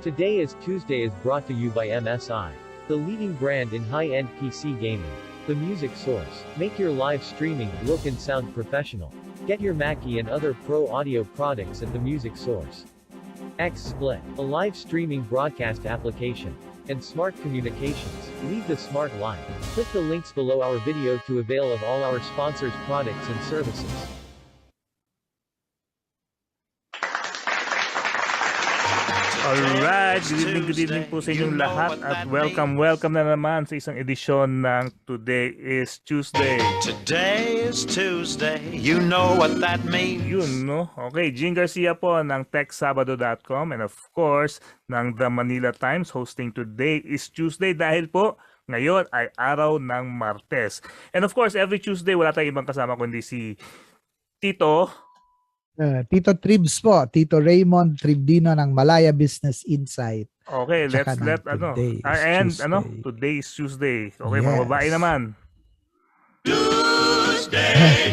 Today is Tuesday is brought to you by MSI, the leading brand in high-end PC gaming. The music source. Make your live streaming look and sound professional. Get your Mackie and other pro audio products at the music source. XSplit, a live streaming broadcast application. And Smart Communications. Lead the smart life. Click the links below our video to avail of all our sponsors' products and services. Alright, good evening po sa inyong lahat at welcome na naman sa isang edisyon ng Today is Tuesday. Today is Tuesday, you know what that means. Yun, no? Okay, Jing Garcia po ng TechSabado.com and of course, ng The Manila Times hosting Today is Tuesday dahil po ngayon ay araw ng Martes. And of course, every Tuesday wala tayong ibang kasama kundi si Tito Tito Tribs po, Tito Raymund Tribdino ng Malaya Business Insight. Okay, let's today is Tuesday. Okay, yes. Mga babae naman. Tuesday.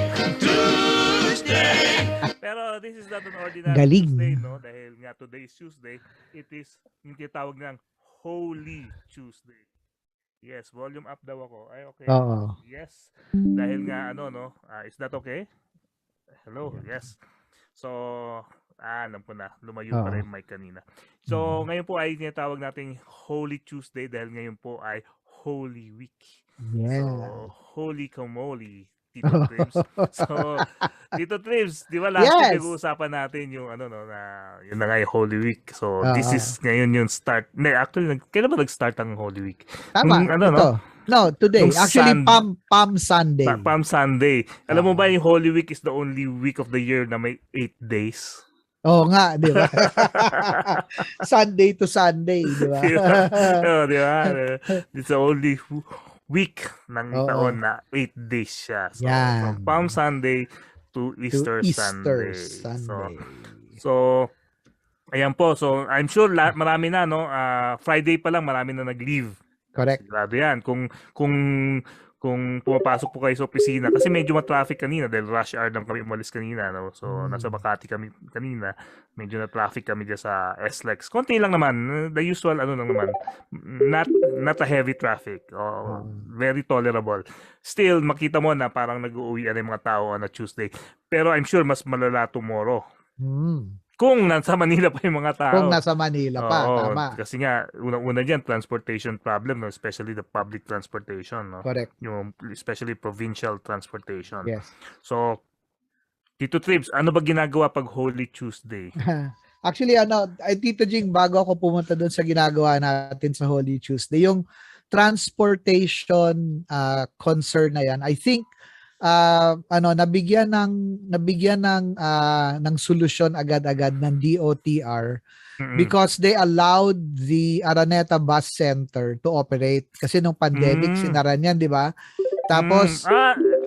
Pero this is not an ordinary Tuesday, no? Dahil nga today is Tuesday, it is yung tinatawag ng Holy Tuesday. Yes, volume up daw ako. Ay, okay. Yes. Dahil nga is that okay? Hello, yes. So, alam po na, lumayo pa rin mic kanina. So, ngayon po ay tinatawag nating Holy Tuesday dahil ngayon po ay Holy Week. Yeah. So, holy kamoli, Tito Tribs. So, Tito Tribs, di ba last week nag-uusapan natin yung yun na nga yung Holy Week. So, this is ngayon yung start. Actually, kailan ba nag-start ang Holy Week? Tama, No, today. Actually, Palm Sunday. Palm Sunday. Alam mo ba yung Holy Week is the only week of the year na may 8 days? Oo nga, di ba? Sunday to Sunday, di ba? Di ba? It's the only week ng taon na 8 days siya. So, from Palm Sunday to Easter Sunday. So, ayan po. So, I'm sure marami na, no? Friday pa lang, marami na nag-leave. Correct. Sigurado yan. Kung pumapasok po kayo sa opisina, kasi medyo ma-traffic kanina dahil rush hour lang kami umalis kanina. No? So, nasa Makati kami kanina. Medyo na-traffic kami dyan sa SLEX. Konti lang naman. The usual, lang naman. Not a heavy traffic. Very tolerable. Still, makita mo na parang nag-uuwi yung mga tao on a Tuesday. Pero I'm sure mas malala tomorrow. Kung nasa Manila pa yung mga tao. Kung nasa Manila pa, tama. Kasi nga, unang-una dyan, transportation problem, no? Especially the public transportation. No? Correct. Yung, especially provincial transportation. Yes. So, Tito Tribs, ano ba ginagawa pag Holy Tuesday? Actually, Tito Jing, bago ako pumunta doon sa ginagawa natin sa Holy Tuesday, yung transportation concern na yan, I think, nabigyan ng solusyon agad-agad ng DOTR because they allowed the Araneta Bus Center to operate kasi nung pandemic sinaran yan, di ba? Tapos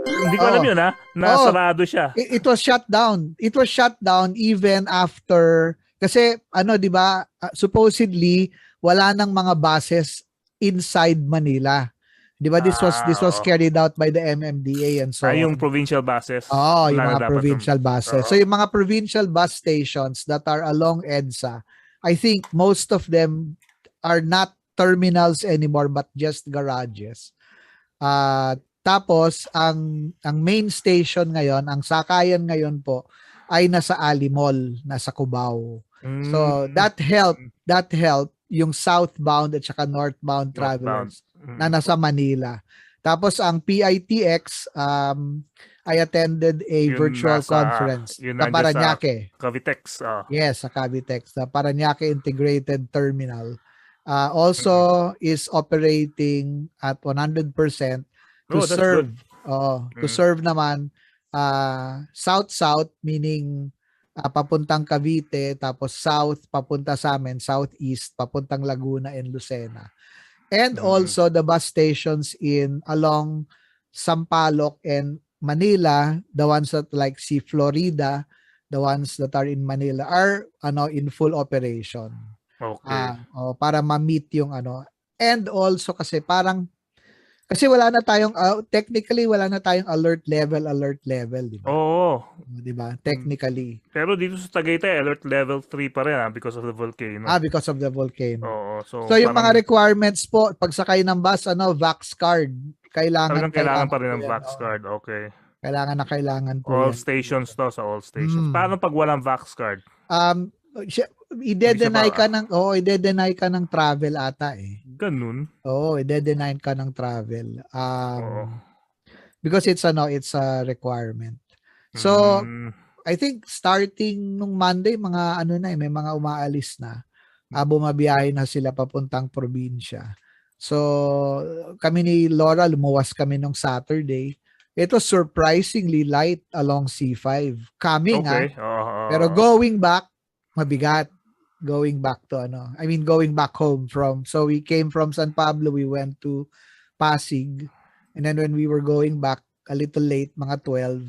hindi ko alam yun nasarado siya. It was shut down. It was shut down even after kasi di ba, supposedly wala nang mga buses inside Manila. Di ba this was carried out by the MMDA and so yung provincial buses. Yung mga provincial buses. So yung mga provincial bus stations that are along EDSA, I think most of them are not terminals anymore but just garages. Tapos ang main station ngayon, ang sakayan ngayon po ay nasa Ali Mall, nasa Cubao. So that helped yung southbound at saka northbound travelers na nasa Manila. Tapos ang PITX, I attended a virtual conference sa Parañaque. Cavitex. Yes, sa Cavitex. Sa Parañaque Integrated Terminal. Also is operating at 100% to serve. To serve naman south-south, meaning papuntang Cavite, tapos south, papunta sa amin, southeast, papuntang Laguna and Lucena. And also the bus stations along Sampaloc and Manila, the ones that like see Florida, the ones that are in Manila are in full operation. Okay. Para ma-meet yung And also kasi wala na tayong technically wala na tayong alert level, di ba? Oo. Di ba? Technically. Pero dito sa Tagaytay, alert level 3 pa rin because of the volcano. Because of the volcano. Oo. So yung mga requirements po, pagsakay ng bus, Vax card. Kailangan pa rin ng Vax card. Okay. Kailangan po all yan. Stations to, sa all stations. Paano pag walang Vax card? Ide-deny ka ng travel ata eh. Ganun. Ide-deny ka ng travel. Because it's a requirement. So, I think starting nung Monday, mga may mga umaalis na. Bumabiyahe na sila papuntang probinsya. So, kami ni Laura, lumuwas kami nung Saturday. It was surprisingly light along C5. Coming, pero going back, mabigat. Going back to going back home so we came from San Pablo, we went to Pasig, and then when we were going back a little late, mga 12,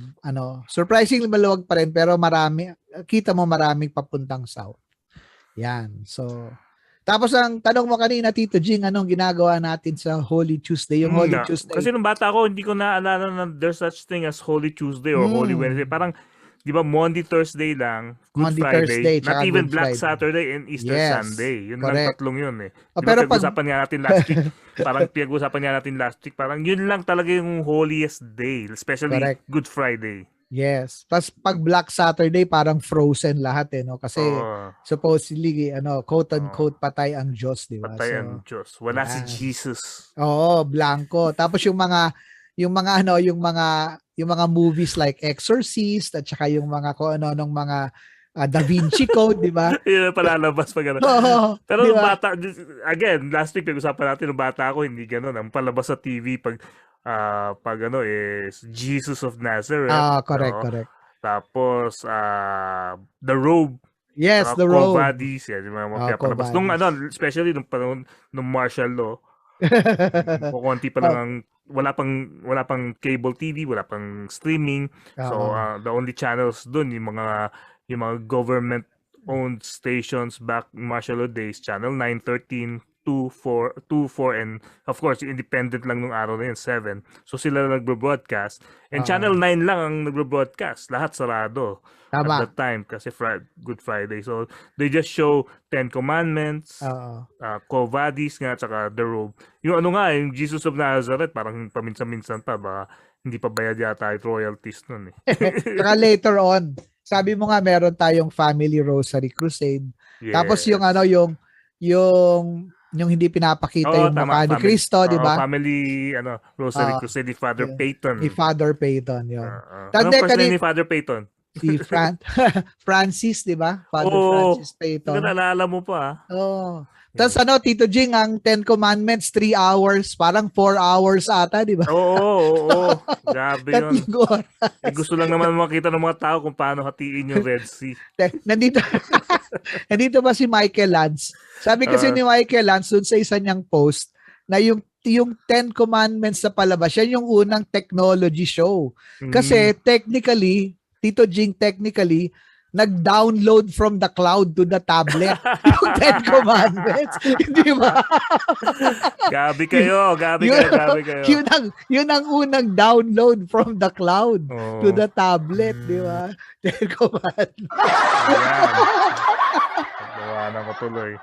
surprisingly maluwag pa rin, pero kita mo maraming papuntang south. Yan. So, tapos ang tanong mo kanina, Tito Jing, anong ginagawa natin sa Holy Tuesday? Yung Holy Tuesday. Kasi nung bata ako, hindi ko naalala na there's such thing as Holy Tuesday or Holy Wednesday. Parang, di ba, Monday, Thursday lang, Good Friday, Thursday, not even Good Black Friday. Saturday and Easter Sunday. Yun lang tatlong yun eh. Pero pinag-usapan nga natin last week, parang yun lang talaga yung holiest day, especially Good Friday. Yes. Tapos pag Black Saturday, parang frozen lahat eh, no? Kasi supposedly, quote-unquote, patay ang Diyos, di ba? Patay ang Diyos. Wala si Jesus. Blanco. Tapos yung mga movies like Exorcist at saka yung mga nung mga Da Vinci Code, di ba? Yun palalabas pa gano'n. Pero diba? Bata, again, last week nag-usapan natin ng bata ako, hindi gano'n. Ang palabas sa TV pag is Jesus of Nazareth. Correct. Tapos The Robe. Yes, The Robe. Kovadis, yung mga palabas. Nung especially nung panahon ng martial law. Konti pa lang ang wala pang cable TV, wala pang streaming. So the only channels doon yung mga government owned stations back martial law days, channel 9, 13, 2, 4, and of course yung independent lang nung araw na yun, 7. So sila nagbo-broadcast. And channel 9 lang ang nagbo-broadcast. Lahat sarado. At that time kasi Good Friday. So they just show 10 Commandments, Kovadis nga, tsaka The Robe. Yung yung Jesus of Nazareth, parang paminsan-minsan pa ba, hindi pa bayad yata yung royalties nun eh. Tsaka later on, sabi mo nga meron tayong Family Rosary Crusade. Yes. Tapos yung hindi pinapakita yung mukha ni Cristo, di ba? Family Rosary Crusade ni Father Peyton. Ni Father Peyton, yun. Anong first name ni Father Peyton? Si Francis, di ba? Father Francis Peyton. Naalala mo pa. Tapos Tito Jing, ang 10 Commandments, 3 hours, parang 4 hours ata, di ba? Oo. Grabe yun. Gusto lang naman makita ng mga tao kung paano hatiin yung Red Sea. Nandito ba si Michael Lance? Sabi kasi ni Michael Lance dun sa isa niyang post na yung 10 Commandments na palabas, yan yung unang technology show. Kasi technically, Tito Jing, nag-download from the cloud to the tablet yung 10 Commandments. Di ba? Gabi kayo. Yun ang unang download from the cloud to the tablet. Di ba? 10 Commandments. Nawanan ko tuloy.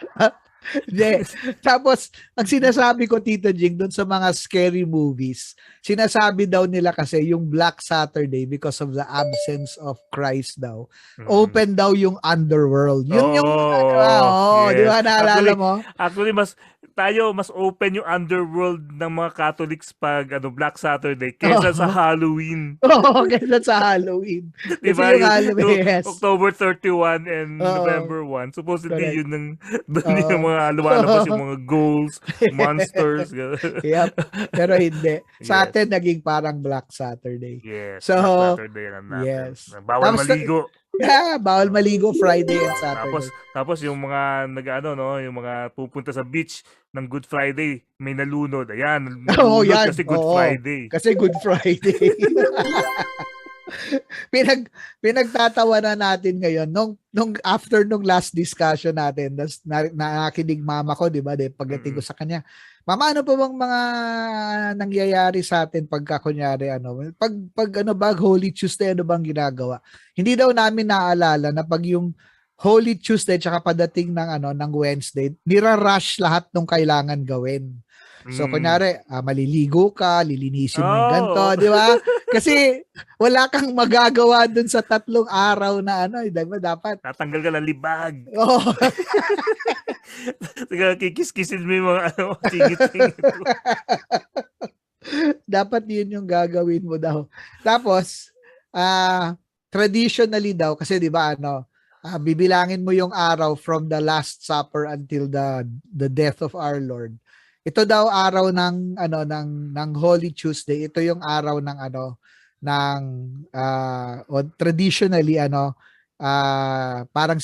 Tapos, ang sinasabi ko, Tito Jing, doon sa mga scary movies, sinasabi daw nila kasi yung Black Saturday, because of the absence of Christ daw, open daw yung underworld. Yun yung, yes. Di ba, naalala mo? Actually, mas open yung underworld ng mga Catholics pag Black Saturday kaysa sa Halloween. Kaysa sa Halloween. Diba yung Halloween, yes. October 31 and November 1. Supposedly yun yung mga lumalabas yung mga ghouls, monsters. Yep. Pero hindi. Sa atin, naging parang Black Saturday. Yes. So, Black Saturday lang natin. Yes. Bawal maligo. Bawal maligo Friday and Tapos Saturday. tapos yung mga nag-ano no, yung mga pupunta sa beach ng Good Friday, may nalunod. Ayan, Oo, nalunod yan. kasi Good Oo. Friday. Kasi Good Friday. Pinagtatawa na natin ngayon nung after nung last discussion natin, nakinig mama ko, 'di ba? Pagdating ko sa kanya, "Mama, ano pa bang mga nangyayari sa atin pagka kunyari pag ano ba Holy Tuesday, ano bang ginagawa?" Hindi daw namin naalala na pag yung Holy Tuesday tsaka padating ng Wednesday, nira-rush lahat ng kailangan gawin. So Mm. kunyari, maliligo ka, lilinisin mo yung ganito, Oh. di ba? Kasi wala kang magagawa dun sa 3 araw na di ba? Dapat. Tatanggal ka ng libag. Oh. Sige, kikis-kisin mo yung mga singit-singit ko. Dapat yun yung gagawin mo daw. Tapos, traditionally daw, kasi di ba bibilangin mo yung araw from the Last Supper until the death of our Lord. Ito daw araw ng Holy Tuesday. Ito yung araw ng traditionally parang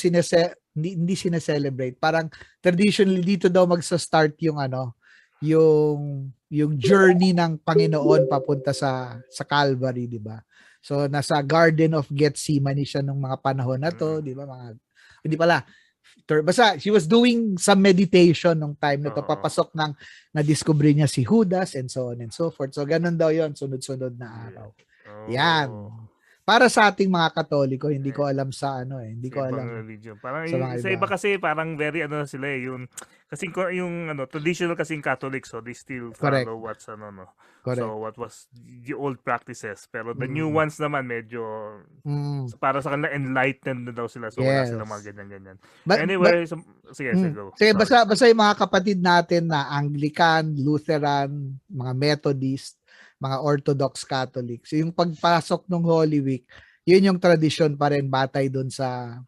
hindi sineselebrate. Parang traditionally dito daw magsa-start yung journey ng Panginoon papunta sa Calvary, di ba? So nasa Garden of Gethsemane siya nung mga panahon na to, di ba? Hindi pala. Basta she was doing some meditation nung time na to, papasok na-discover niya si Judas and so on and so forth. So ganun daw yon, sunod-sunod na araw. Yan. Para sa ating mga Katoliko, hindi ko alam sa hindi ko alam religion. Parang sa mga sa iba kasi parang very sila yung kasi yung traditional kasi yung Catholic, so they still Correct. follow what's no. Correct. So what was the old practices, pero the new ones naman medyo para sa kanila enlightened na daw sila, so wala silang mga ganyan. Anyway, sige, go. Sige, basta yung mga kapatid natin na Anglican, Lutheran, mga Methodist, mga Orthodox Catholics, yung pagpasok ng Holy Week, yun yung tradisyon pa rin batay doon sa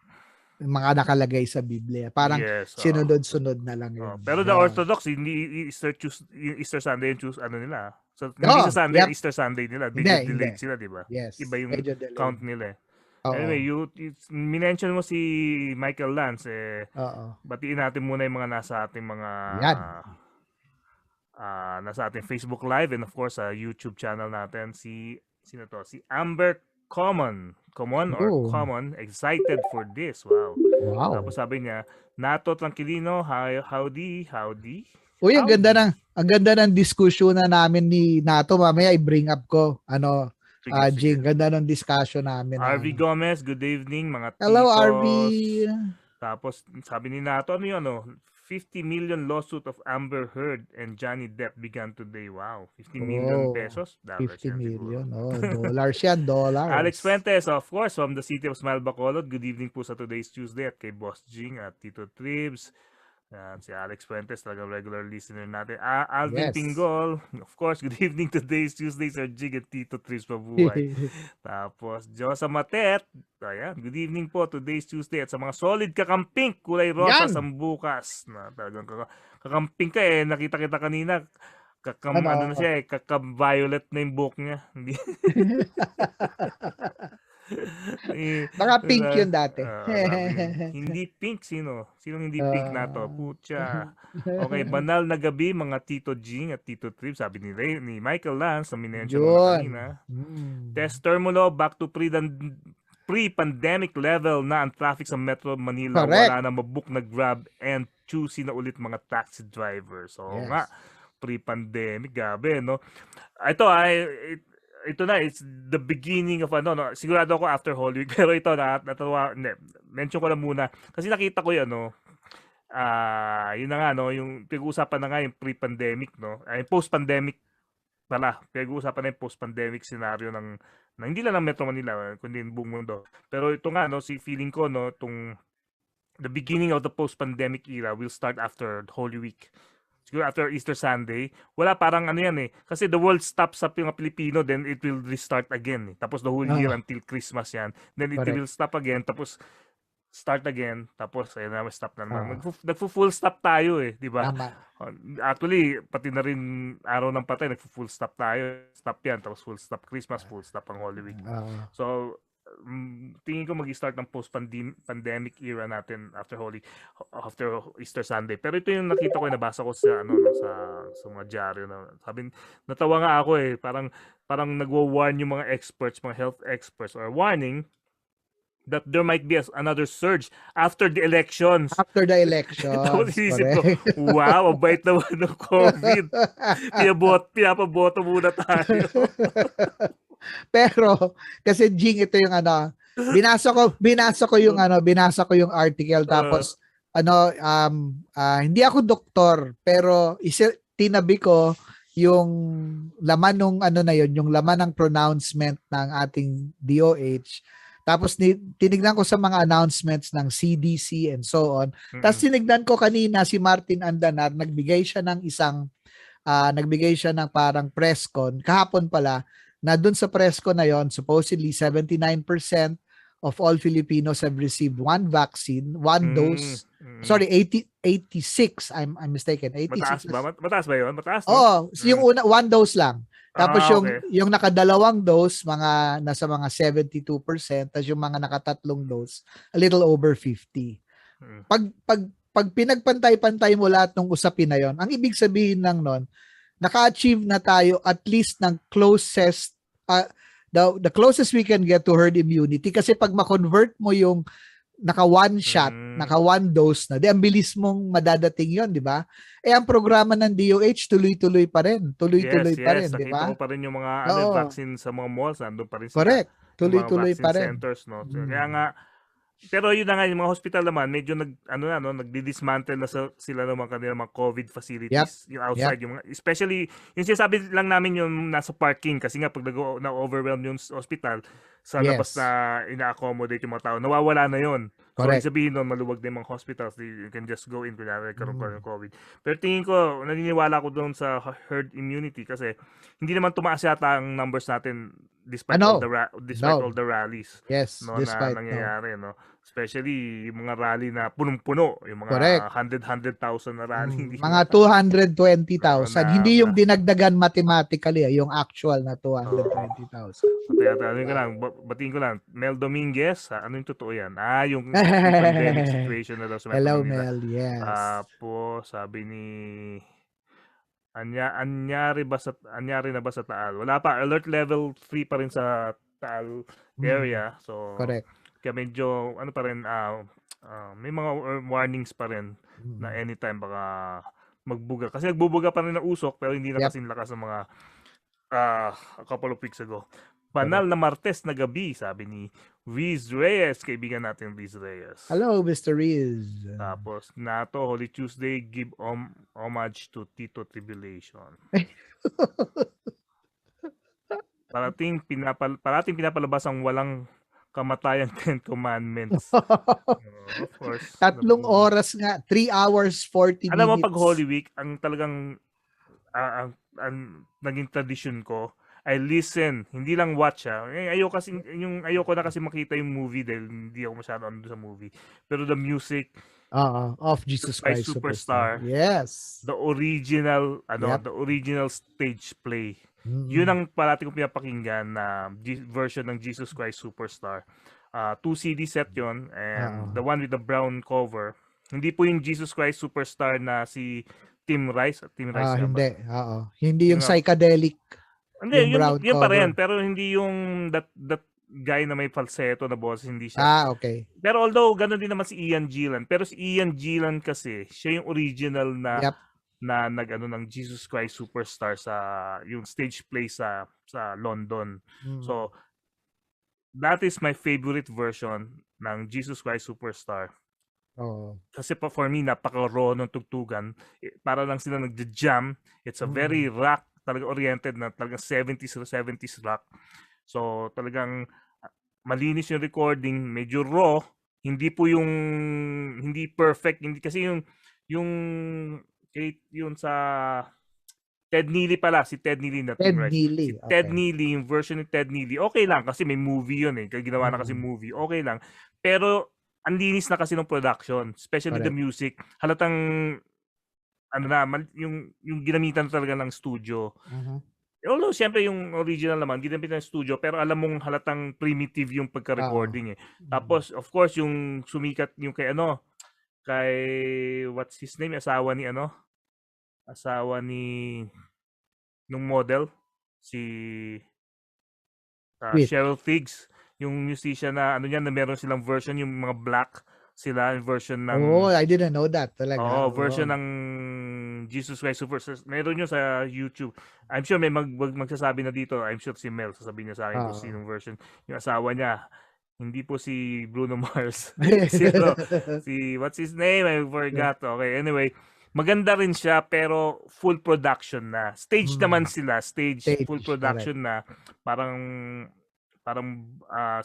mga nakalagay sa Biblia. Parang sinunod-sunod na lang yun. Pero the Orthodox, hindi Easter Sunday yung choose nila. So, hindi sa Sunday, Easter Sunday nila. Delayed sila, di ba? Yes. Iba yung count nila. Anyway, minention mo si Michael Lance. Batiin natin muna yung mga nasa ating mga nasa ating Facebook Live and of course sa YouTube channel natin. Sino to? Si Amber Common, excited for this. Wow. Tapos sabi niya, Nato Tranquilino, howdy. Uy, ang ganda ng discussion na namin ni Nato. Mamaya i-bring up ko. Jing, ganda ng discussion namin. RV Gomez, good evening mga titos. Hello, RV. Tapos sabi ni Nato, 50 million lawsuit of Amber Heard and Johnny Depp began today. Wow, 50 million pesos? Dollars 50 yan, million. Dollars yan, dollars. Alex Fuentes, of course, from the city of Smile, Bacolod. Good evening po sa today's Tuesday at kay Boss Jing at Tito Tribs. Si Alex Fuentes, talagang regular listener natin. Alvin Pinggol, of course, good evening. Today's Tuesday, Sir Jig at Tito Tribs Mabuhay. Tapos, Josa Matet, ayan, good evening po. Today's Tuesday at sa mga solid kakamping, kulay rosa, sambukas. Talagang kakamping ka nakita kita kanina. Ano na siya kaka-violet na yung buhok niya. Baka pink yun dati. Hindi pink, sino? Sinong hindi pink na to? Putya. Okay, banal na gabi mga Tito Jing at Tito Trip, sabi ni Michael Lance na minention mo kanina. Test terminal back to pre-pandemic level na ang traffic sa Metro Manila. Correct. Wala na mabook na Grab and choosy na ulit mga taxi drivers. So nga, pre-pandemic, gabi, no? Ito na, it's the beginning of sigurado ako after Holy Week, pero ito natawa, mention ko lang muna kasi nakita ko yun yun na nga yung pinag-uusapan na nga yung pre-pandemic ay post-pandemic pala, pinag-uusapan na yung post-pandemic scenario ng hindi lang ng Metro Manila kundi buong mundo, pero ito nga si feeling ko the beginning of the post-pandemic era will start after Holy Week. Siguro after Easter Sunday, wala parang yan kasi the world stops sa mga Pilipino, then it will restart again tapos the whole year until Christmas yan, then it will stop again, tapos start again, tapos ayun na, stop na naman. Nagfo-full stop tayo di ba? Actually, pati na rin araw ng patay, nagfo-full stop tayo, stop yan, tapos full stop Christmas, full stop ang Holy Week. So tingin ko mag-start ng post-pandemic era natin after Easter Sunday. Pero ito yung nakita ko, nabasa ko sa sa mga dyaryo na sabi, natawa nga ako parang nagwo-warn yung mga experts, mga health experts are warning that there might be another surge after the elections. After the Tapos elections, inisip ko, correct. wow, ang bait naman ng COVID. Pinapaboto tayo. Pero kasi Jing, ito yung binasa ko yung article, tapos hindi ako doktor, pero tinabi ko yung laman ng yung laman ng pronouncement ng ating DOH. Tapos tinignan ko sa mga announcements ng CDC and so on. Tapos tinignan ko kanina si Martin Andanar, nagbigay siya ng parang press con kahapon pala, na dun sa press con na yon, supposedly 79% of all Filipinos have received one vaccine, one dose. Sorry, 86. I'm mistaken. 86. Mataas ba yun? Mataas, no? Oh, yung una, one dose lang. Tapos okay. yung nakadalawang dose, nasa mga 72%, tapos yung mga nakatatlong dose, a little over 50. Pag pinagpantay-pantay mo lahat ng usapin na yon, ang ibig sabihin lang nun, naka-achieve na tayo at least ng closest, the closest we can get to herd immunity. Kasi pag ma-convert mo yung naka one shot, naka one dose na, ang bilis mong madadating yon, di ba? Ang programa ng DOH tuloy-tuloy pa rin. Tuloy-tuloy pa rin, di ba? Nakita ko pa rin yung mga vaccine sa mga malls, nandun pa rin sila. Correct. Tuloy-tuloy pa rin. Centers, no? Kaya nga, pero yun na nga, yung mga hospital naman, medyo nagdi-dismantle na sila ng mga kanilang mga COVID facilities, yung outside, yung mga, especially, yung sinasabi lang namin yung nasa parking, kasi nga pag na-overwhelm yung hospital, sa labas na ina-accommodate yung mga tao, nawawala na yun. Correct. So, sabihin nun, maluwag na yung mga hospitals, you can just go in, kunyari, karoon ng COVID. Pero tingin ko, naniniwala ko doon sa herd immunity, kasi hindi naman tumaas yata ang numbers natin despite all the rallies. Yes, no, despite na nangyayari, no? Especially yung mga rally na punong-puno, yung mga 100,000 na rally. Mga 220,000. Hindi yung dinagdagan mathematically, yung actual na 220,000. Kaya batiin ko lang, Mel Dominguez, ano yung totoo yan? Yung pandemic situation na daw sa Hello, Manila. Mel, yes. Tapos, sabi ni anyari na ba sa Taal? Wala pa, alert level 3 pa rin sa Taal area. So, correct. Kaya medyo, pa rin, may mga warnings pa rin na anytime baka magbuga. Kasi nagbubuga pa rin ng usok, pero hindi na kasing lakas ng mga a couple of weeks ago. Banal na Martes na gabi, sabi ni Riz Reyes, kaibigan natin Riz Reyes. Hello, Mr. Riz. Tapos, NATO, Holy Tuesday, give homage to Tito Tribulation. Parating pinapalabas ang walang kamatayang 10 commandments. Of course. 3 oras nga, 3 hours, 40 minutes. Alam mo, pag Holy Week, ang talagang ang naging tradition ko, I listen, hindi lang watch ayoko na kasi makita yung movie dahil hindi ako masyado ano sa movie. Pero the music of Jesus Christ Superstar. Yes. The original the original stage play. Yun ang parati kong pinapakinggan na version ng Jesus Christ Superstar. 2 CD set yon, and the one with the brown cover. Hindi po yung Jesus Christ Superstar na si Tim Rice. Hindi. Hindi yung psychedelic. Hindi, yun pa rin, pero hindi yung that guy na may falsetto na boss, hindi siya. Okay. Pero although ganoon din naman si Ian Gillan, pero si Ian Gillan kasi siya yung original na ng Jesus Christ Superstar sa yung stage play sa London. So that is my favorite version ng Jesus Christ Superstar. Kasi for me, napaka-raw ng tugtugan. Para lang sila nagja-jam. It's a very rock, talaga oriented na talagang 70s rock. So talagang malinis yung recording, medyo raw, hindi po yung hindi perfect, hindi kasi yung sa Ted Neely pala, si Ted Neely na Ted Neely. Ted Neely, yung version ni Ted Neely, okay lang kasi may movie yun kaya ginawa na kasi movie, okay lang. Pero ang linis na kasi ng production, especially the music. Halatang yung ginamitan talaga ng studio. Although, siyempre, yung original naman, ginamit ng studio, pero alam mong halatang primitive yung pagka-recording eh. Tapos, of course, yung sumikat, yung kay what's his name, asawa ni, nung model, si Wait. Cheryl Figs, yung musician na, na meron silang version, yung mga black sila, version ng... Oh, I didn't know that talaga. version ng Jesus Christ Superstar. Meron yun sa YouTube. I'm sure may magsasabi na dito. I'm sure si Mel, sasabihin niya sa akin kung sinong version. Yung asawa niya, hindi po si Bruno Mars. si what's his name? I forgot. Okay, anyway. Maganda rin siya pero full production na. Stage naman sila. Stage full production na. Parang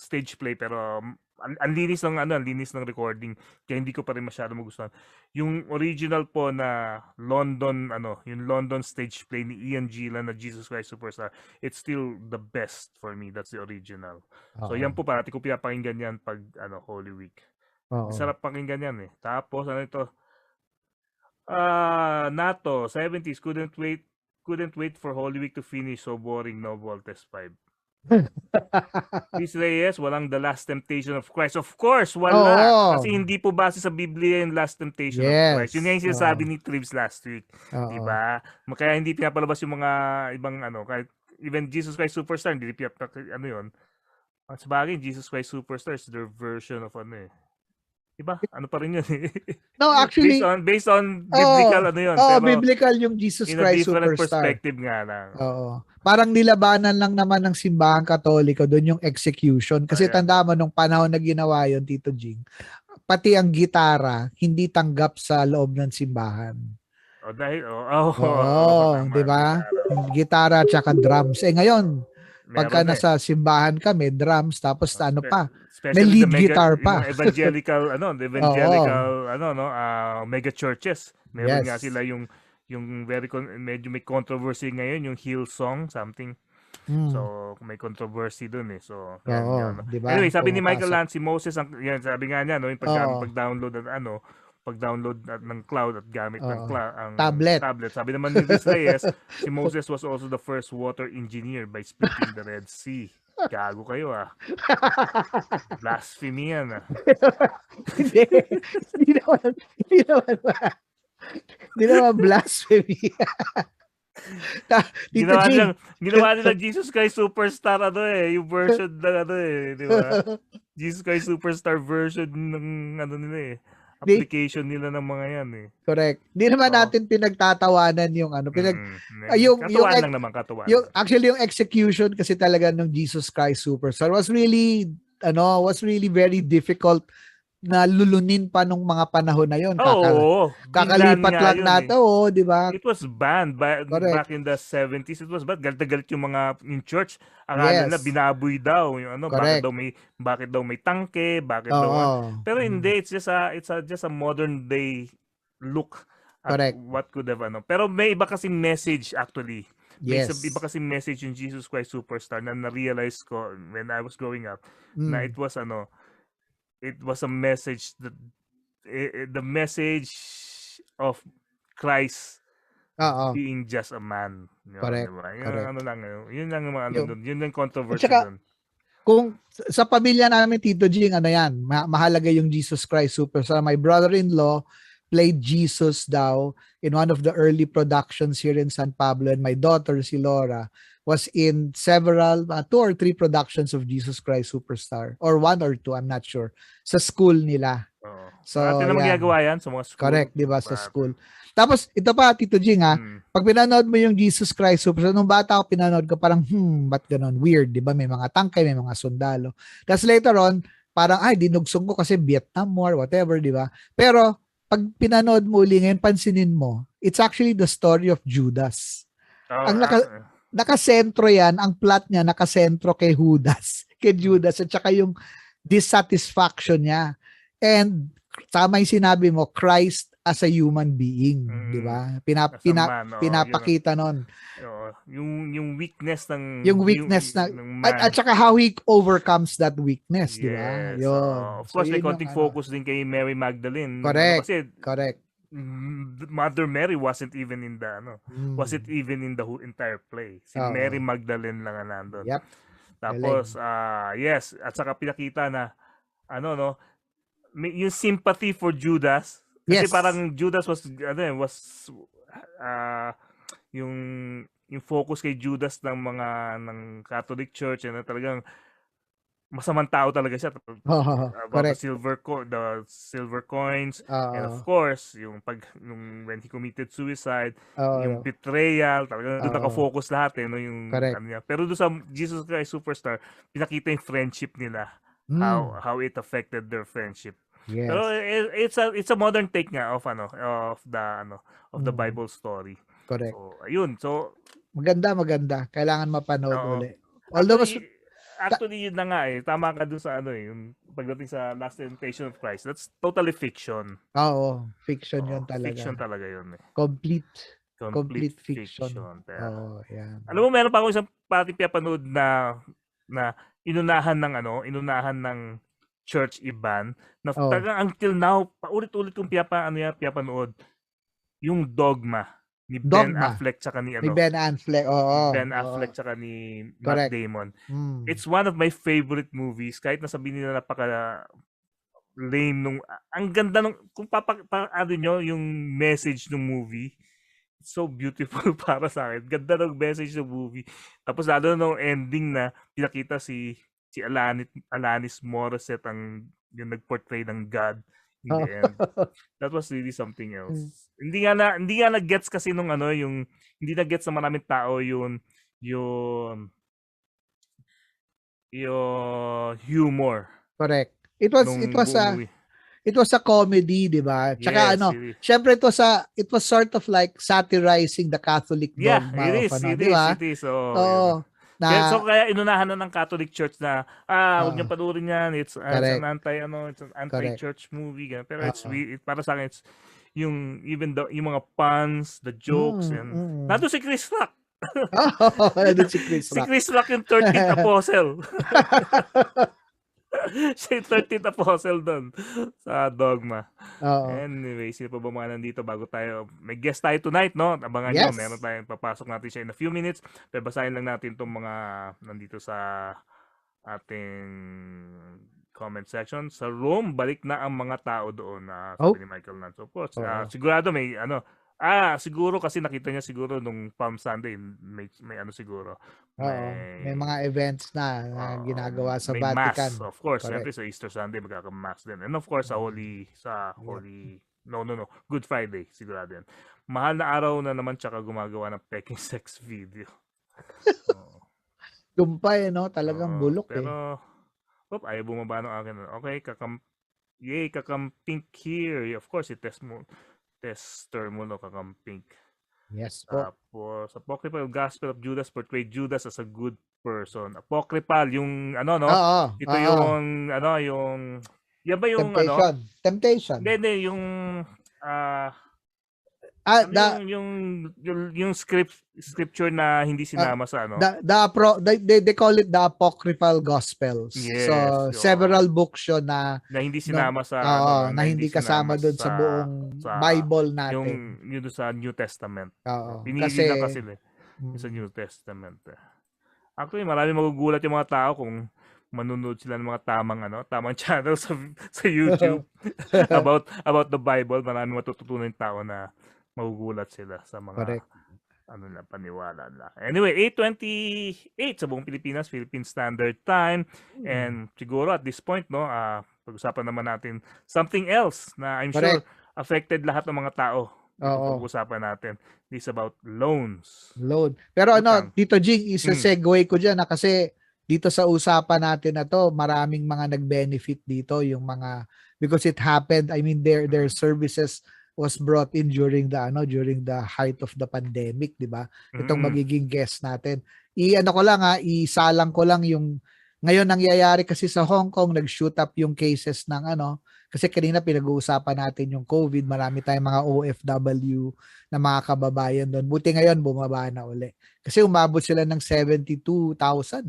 stage play pero ang linis ng recording kaya hindi ko pa rin masyado magustuhan. Yung original po na London yung London stage play ni Ian Gillan na Jesus Christ Superstar, it's still the best for me. That's the original. So yan po parati ko pinapakinggan yan pag Holy Week. Sarap pakinggan yan eh. Tapos ito? NATO 70s couldn't wait for Holy Week to finish, so boring, no Voltes 5. Chris Reyes, walang The Last Temptation of Christ. Of course, wala. Kasi hindi po base sa Biblia yung Last Temptation of Christ. Yun nga yung sinasabi ni Tribs last week. Diba? Kaya hindi pinapalabas yung mga ibang kahit even Jesus Christ Superstar, hindi yun. At sabagay, Jesus Christ Superstar is their version of Diba? Ano pa rin yun eh. No, actually, based on biblical yun. pero biblical yung Jesus in Christ a different Superstar. perspective nga lang. Parang nilabanan lang naman ng simbahang Katoliko doon yung execution. Kasi tanda mo nung panahon na ginawa yun, Tito Jing, pati ang gitara, hindi tanggap sa loob ng simbahan. Di ba? Gitara at saka drums. Ngayon, pagka nasa simbahan kami, drums, tapos may lead guitar pa. Evangelical, mega churches. Meron nga sila yung medyo may controversy ngayon, yung Hillsong, something. So, may controversy dun eh. So, diba? Anyway, sabi ni Michael Lance, si Moses, sabi nga niya, yung pag-download ng cloud at gamit ng tablet. Sabi naman ni Luis Reyes, si Moses was also the first water engineer by splitting the Red Sea. Gago kayo Blasphemy yan Hindi naman blasphemy. Ginawa nila Jesus Christ Superstar yung version na di ba? Jesus Christ Superstar version ng nila application nila ng mga yan eh. Correct. Hindi naman natin pinagtatawanan yung katuwaan lang naman, katuwaan. Actually yung execution kasi talaga ng Jesus Christ Superstar was really very difficult na lulunin pa nung mga panahon na yon. Kakalipat lang natin, di ba? It was banned back in the 70s. It was banned. Galit yung mga in church. Akala nila binaboy daw yung bakit daw may tangke, bakit daw. Pero hindi, it's just a modern day look at what could have Pero may iba kasing message actually. May iba kasing message yung Jesus Christ Superstar na na-realize ko when I was growing up na it was a message that the message of Christ being just a man. Correct. Diba? Yun lang yung mga yun yung controversy doon. Kung sa pamilya namin, Tito Jing, mahalaga yung Jesus Christ Superstar. My brother-in-law played Jesus daw in one of the early productions here in San Pablo, and my daughter, si Laura, was in several, 2 or 3 productions of Jesus Christ Superstar. Or 1 or 2, I'm not sure. Sa school nila. So, natin naman ginagawa yan sa mga school. Correct, di ba? Sa school. Tapos, ito pa, Tito Jing, pag pinanood mo yung Jesus Christ Superstar, nung bata ako pinanood ko, parang, ba't ganun? Weird, di ba? May mga tangkay, may mga sundalo. Tapos later on, parang, dinugsong ko kasi Vietnam War, whatever, di ba? Pero, pag pinanood mo uli ngayon, pansinin mo, it's actually the story of Judas. Ang nakasentro yan, ang plot niya nakasentro kay Judas at saka yung dissatisfaction niya. And tama yung sinabi mo, Christ as a human being, di ba? Pinapakita nun. Yung weakness ng at saka how he overcomes that weakness, di ba? Of course, may konting focus din kay Mary Magdalene. Correct. Mother Mary wasn't even in the wasn't Mm. even in the entire play. Si Mary Oo. Magdalene lang ang nandun. Yep. Tapos Galing. yes, at saka pinakita na no, yung sympathy for Judas kasi Yes. parang Judas was uh, yung focus kay Judas ng Catholic Church and talagang masamang tao talaga siya Oo. about Correct. the silver coins, and of Oo. course when he committed suicide, yung Oo. betrayal, talagang doon Oo. nakafocus lahat no, yung Correct. niya. Pero doon sa Jesus Christ Superstar, pinakita yung friendship nila, Mm. how it affected their friendship. Pero Yes. it's a modern take nga of of the Mm. Bible story. Correct. So ayun, so Maganda. Kailangan mapanood oo. uli. Although mas Actually, yun na nga eh. Tama ka dun sa yung pagdating sa Last Temptation of Christ. That's totally fiction. oo, fiction Oo, 'yun fiction talaga. talaga yun eh. Complete Complete fiction. fiction. Kaya, Oo, 'yan. alam mo, meron pa akong isang pati pinapanood na inunahan ng church iban na Oh, talagang until now, paulit-ulit kong pinapanood yung Dogma ni Ben Dogma Affleck tsaka ni Ben Affleck. Oo, oo. tsaka ni Matt Correct. Damon. Mm. It's one of my favorite movies kahit na sabihin nila napaka lame ang ganda nung kung ano nyo yung message ng movie. It's so beautiful para sa akin. Ganda ng message ng movie. Tapos lalo nung ending na pinakita si Alanis Morissette yung nag-portray ng God in the end. That was really something else. Hindi nga na-gets kasi nung hindi na-gets ng maraming tao yung humor Correct. It was nung buong movie. it was a comedy, 'di ba? Tsaka Yes, it is. syempre it was sort of like satirizing the Catholic Yeah, dogma of it 'di is, ba? it is. Oh, yun. Oo, na Kaya inunahan na ng Catholic Church na huwag niyo panoorin yan. It's an correct, it's an correct. anti-church movie. Ganun. Pero Oo. para sa akin, it's yung mga puns, the jokes, and Mm. nato si Chris Rock. Nandun si Chris Si Rock. Chris Rock yung 13th apostle. Siya yung 13th apostle doon sa Dogma. Oo. Anyway, sino pa ba mga nandito bago tayo? May guest tayo tonight, no? Abangan nyo, Yes. meron tayong papasok natin siya in a few minutes. Pero basahin lang natin itong mga nandito sa ating comment section. Sa Rome, balik na ang mga tao doon, sabi ni Michael Nance. Of course, Oo. sigurado may siguro kasi nakita niya siguro nung Palm Sunday, may siguro. May mga events na ginagawa sa may Vatican. mass, of course. Correct. Siyempre sa Easter Sunday magkaka-mass din. And of course sa Holy Good Friday, sigurado yan. Mahal na araw na naman tsaka gumagawa ng peking sex video. Tumpay, no? Talagang bulok pero, ayaw bumaba ng akin. Okay, kakampink here. Of course, tester mo, no, kakampink. Yes po. Tapos, Apocryphal Gospel of Judas portrayed Judas as a good person. Apocryphal, yung no? Ito yung, yan ba yung, Temptation. Hindi, yung, yung scripture na hindi sinama sa They call it the Apocryphal Gospels. Yes, so, several books yun na hindi sinama sa na hindi kasama doon sa buong Bible natin. Yung sa New Testament. Oo. Pinili lang kasi sa New Testament. Actually, marami magugulat yung mga tao kung manunood sila ng mga tamang channel sa YouTube about the Bible. Marami matututunan yung tao na magugulat sila sa mga paniwala nila. Anyway, 8:28 sa buong Pilipinas, Philippine Standard Time. And siguro at this point, no, pag-usapan naman natin something else na I'm sure affected lahat ng mga tao. Pag-usapan natin. This about loans. Pero Tito Jing, isa-segue ko dyan kasi dito sa usapan natin na to, maraming mga nag-benefit dito, yung mga, because it happened, I mean, their services was brought in during the height of the pandemic, di ba? Itong magiging guest natin. Isalang ko lang yung, ngayon nangyayari kasi sa Hong Kong, nag-shoot up yung cases ng kasi kanina pinag-uusapan natin yung COVID, marami tayong mga OFW na mga kababayan doon. Buti ngayon, bumaba na uli. Kasi umabot sila ng 72,000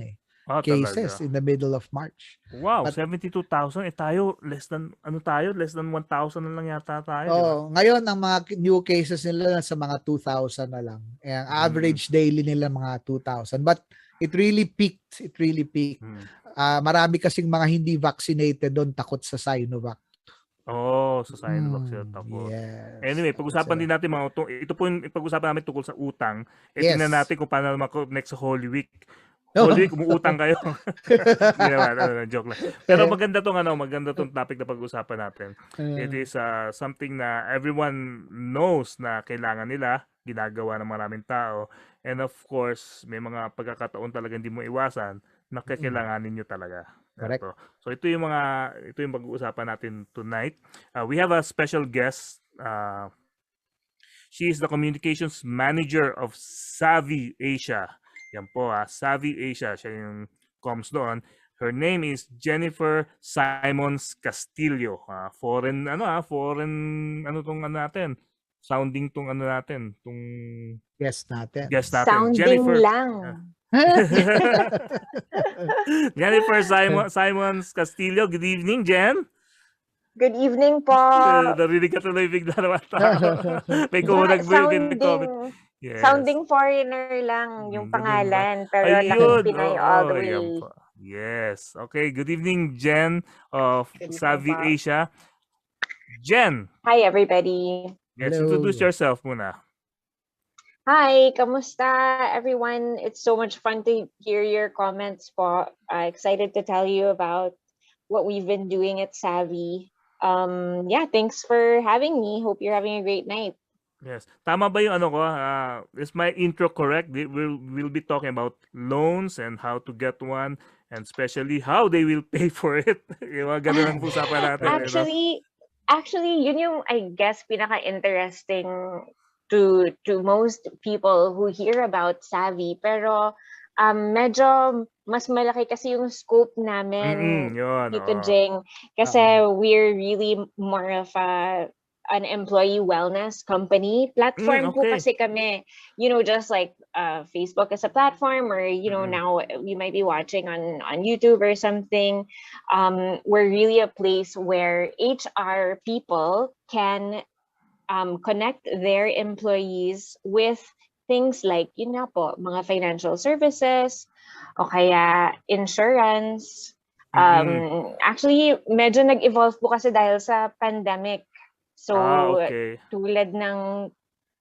eh. cases talaga. in the middle of March. Wow, But 72,000. Tayo, less than 1,000 na lang yata tayo, di ba? ngayon, ang mga new cases nila sa mga 2,000 na lang. Ang average daily nila mga 2,000. But it really peaked. Marami kasing mga hindi vaccinated doon, takot sa Sinovac. Sa Sinovac sila takot. Yes. Anyway, pag-usapan din natin ito po yung pag-usapan namin tungkol sa utang. Yes. Tingnan natin kung paano next sa Holy Week. Holy Week, umuutang kayo. Hindi naman, joke lang. Pero maganda tong topic na pag-usapan natin. It is something na everyone knows na kailangan nila, ginagawa ng maraming tao. And of course, may mga pagkakataon talaga hindi mo iwasan na kakailanganin nyo talaga. Correct. So ito yung pag-uusapan natin tonight. We have a special guest. She is the communications manager of SAVii Asia. Yan po, SAVii Asia. Siya yung comms doon. Her name is Jennifer Simons-Castillo. Foreign natin. Sounding tong guest natin. Sounding Jennifer lang. Jennifer Simons-Castillo. Good evening, Jen. Good evening po. Narinig ka tuloy bigla naman tao. May kumunag mo yung comment. Yes. Sounding foreigner lang yung pangalan, pero Ayun, laking Pinay all the way. Yes. Okay, good evening, Jen of SAVii Asia. Jen. Hi, everybody. Yes, Hello. introduce yourself muna. Hi, kamusta everyone? It's so much fun to hear your comments po. Excited to tell you about what we've been doing at SAVii. Thanks for having me. Hope you're having a great night. Yes. Tama ba yung is my intro correct? We'll be talking about loans and how to get one, and especially how they will pay for it. Yung mga ganun ang usapan natin. Actually, yun yung, I guess, pinaka-interesting to most people who hear about SAVii. Pero medyo mas malaki kasi yung scope namin, Tito Jing. Kasi we're really more of an employee wellness company. Platform po kasi kami. Just like Facebook is a platform, or, now you might be watching on YouTube or something. We're really a place where HR people can connect their employees with things like, yun nga po, mga financial services, o kaya insurance. Actually, medyo nag-evolve po kasi dahil sa pandemic. So, tulad ng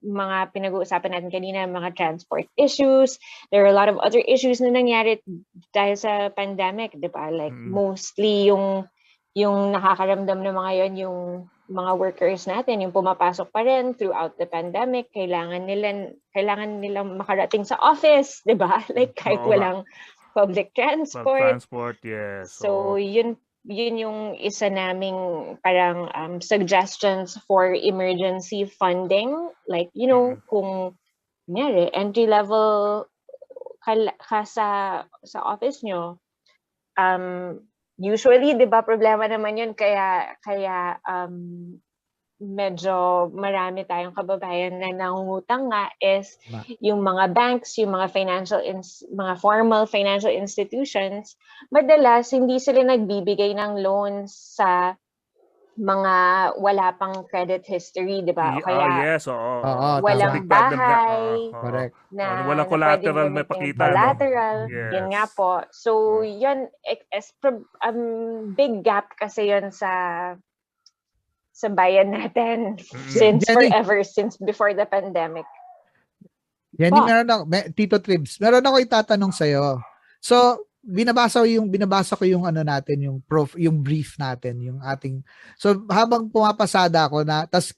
mga pinag-uusapan natin kanina, mga transport issues, there are a lot of other issues na nangyari dahil sa pandemic, di ba? Like, mostly yung nakakaramdam ng mga yon, yung mga workers natin, yung pumapasok pa rin throughout the pandemic, kailangan nilang makarating sa office, di ba? Like, kahit walang public transport. Yes. So, yun yung isa naming parang suggestions for emergency funding. Like, kung kunyari, entry level ka sa office nyo, usually, 'di ba, problema naman 'yun, kaya medyo marami tayong kababayan na nangungutang nga is yung mga banks, yung mga mga formal financial institutions, madalas hindi sila nagbibigay ng loans sa mga wala pang credit history, 'di ba? O kaya walang bahay na walang collateral may pakita. Collateral, yun nga po. So, yun, big gap kasi yun sa bayan natin since before the pandemic. Jenny, Tito Tribs, meron ako itatanong sa'yo. So, binabasa ko yung natin, yung brief natin, yung ating, so habang pumapasada ako tas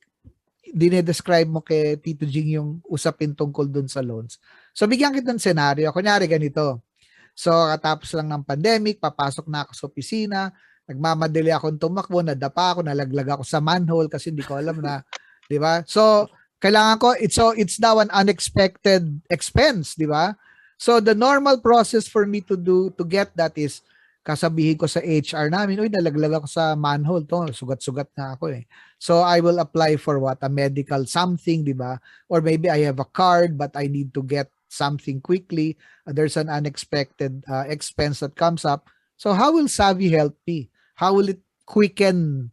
dinedescribe mo kay Tito Jing yung usapin tungkol dun sa loans. So, bigyan kita ng senaryo. Kunyari ganito. So, katapos lang ng pandemic, papasok na ako sa opisina, nagmamadali akong tumakbo, nadapa ako, nalaglag ako sa manhole kasi hindi ko alam na, di ba? So, kailangan ko, it's now an unexpected expense, di ba? So, the normal process for me to get that is, kasabihin ko sa HR namin, uy, nalaglag ako sa manhole to, sugat-sugat na ako eh. So, I will apply for what? A medical something, di ba? Or maybe I have a card but I need to get something quickly, there's an unexpected expense that comes up. So how will SAVii help me? How will it quicken,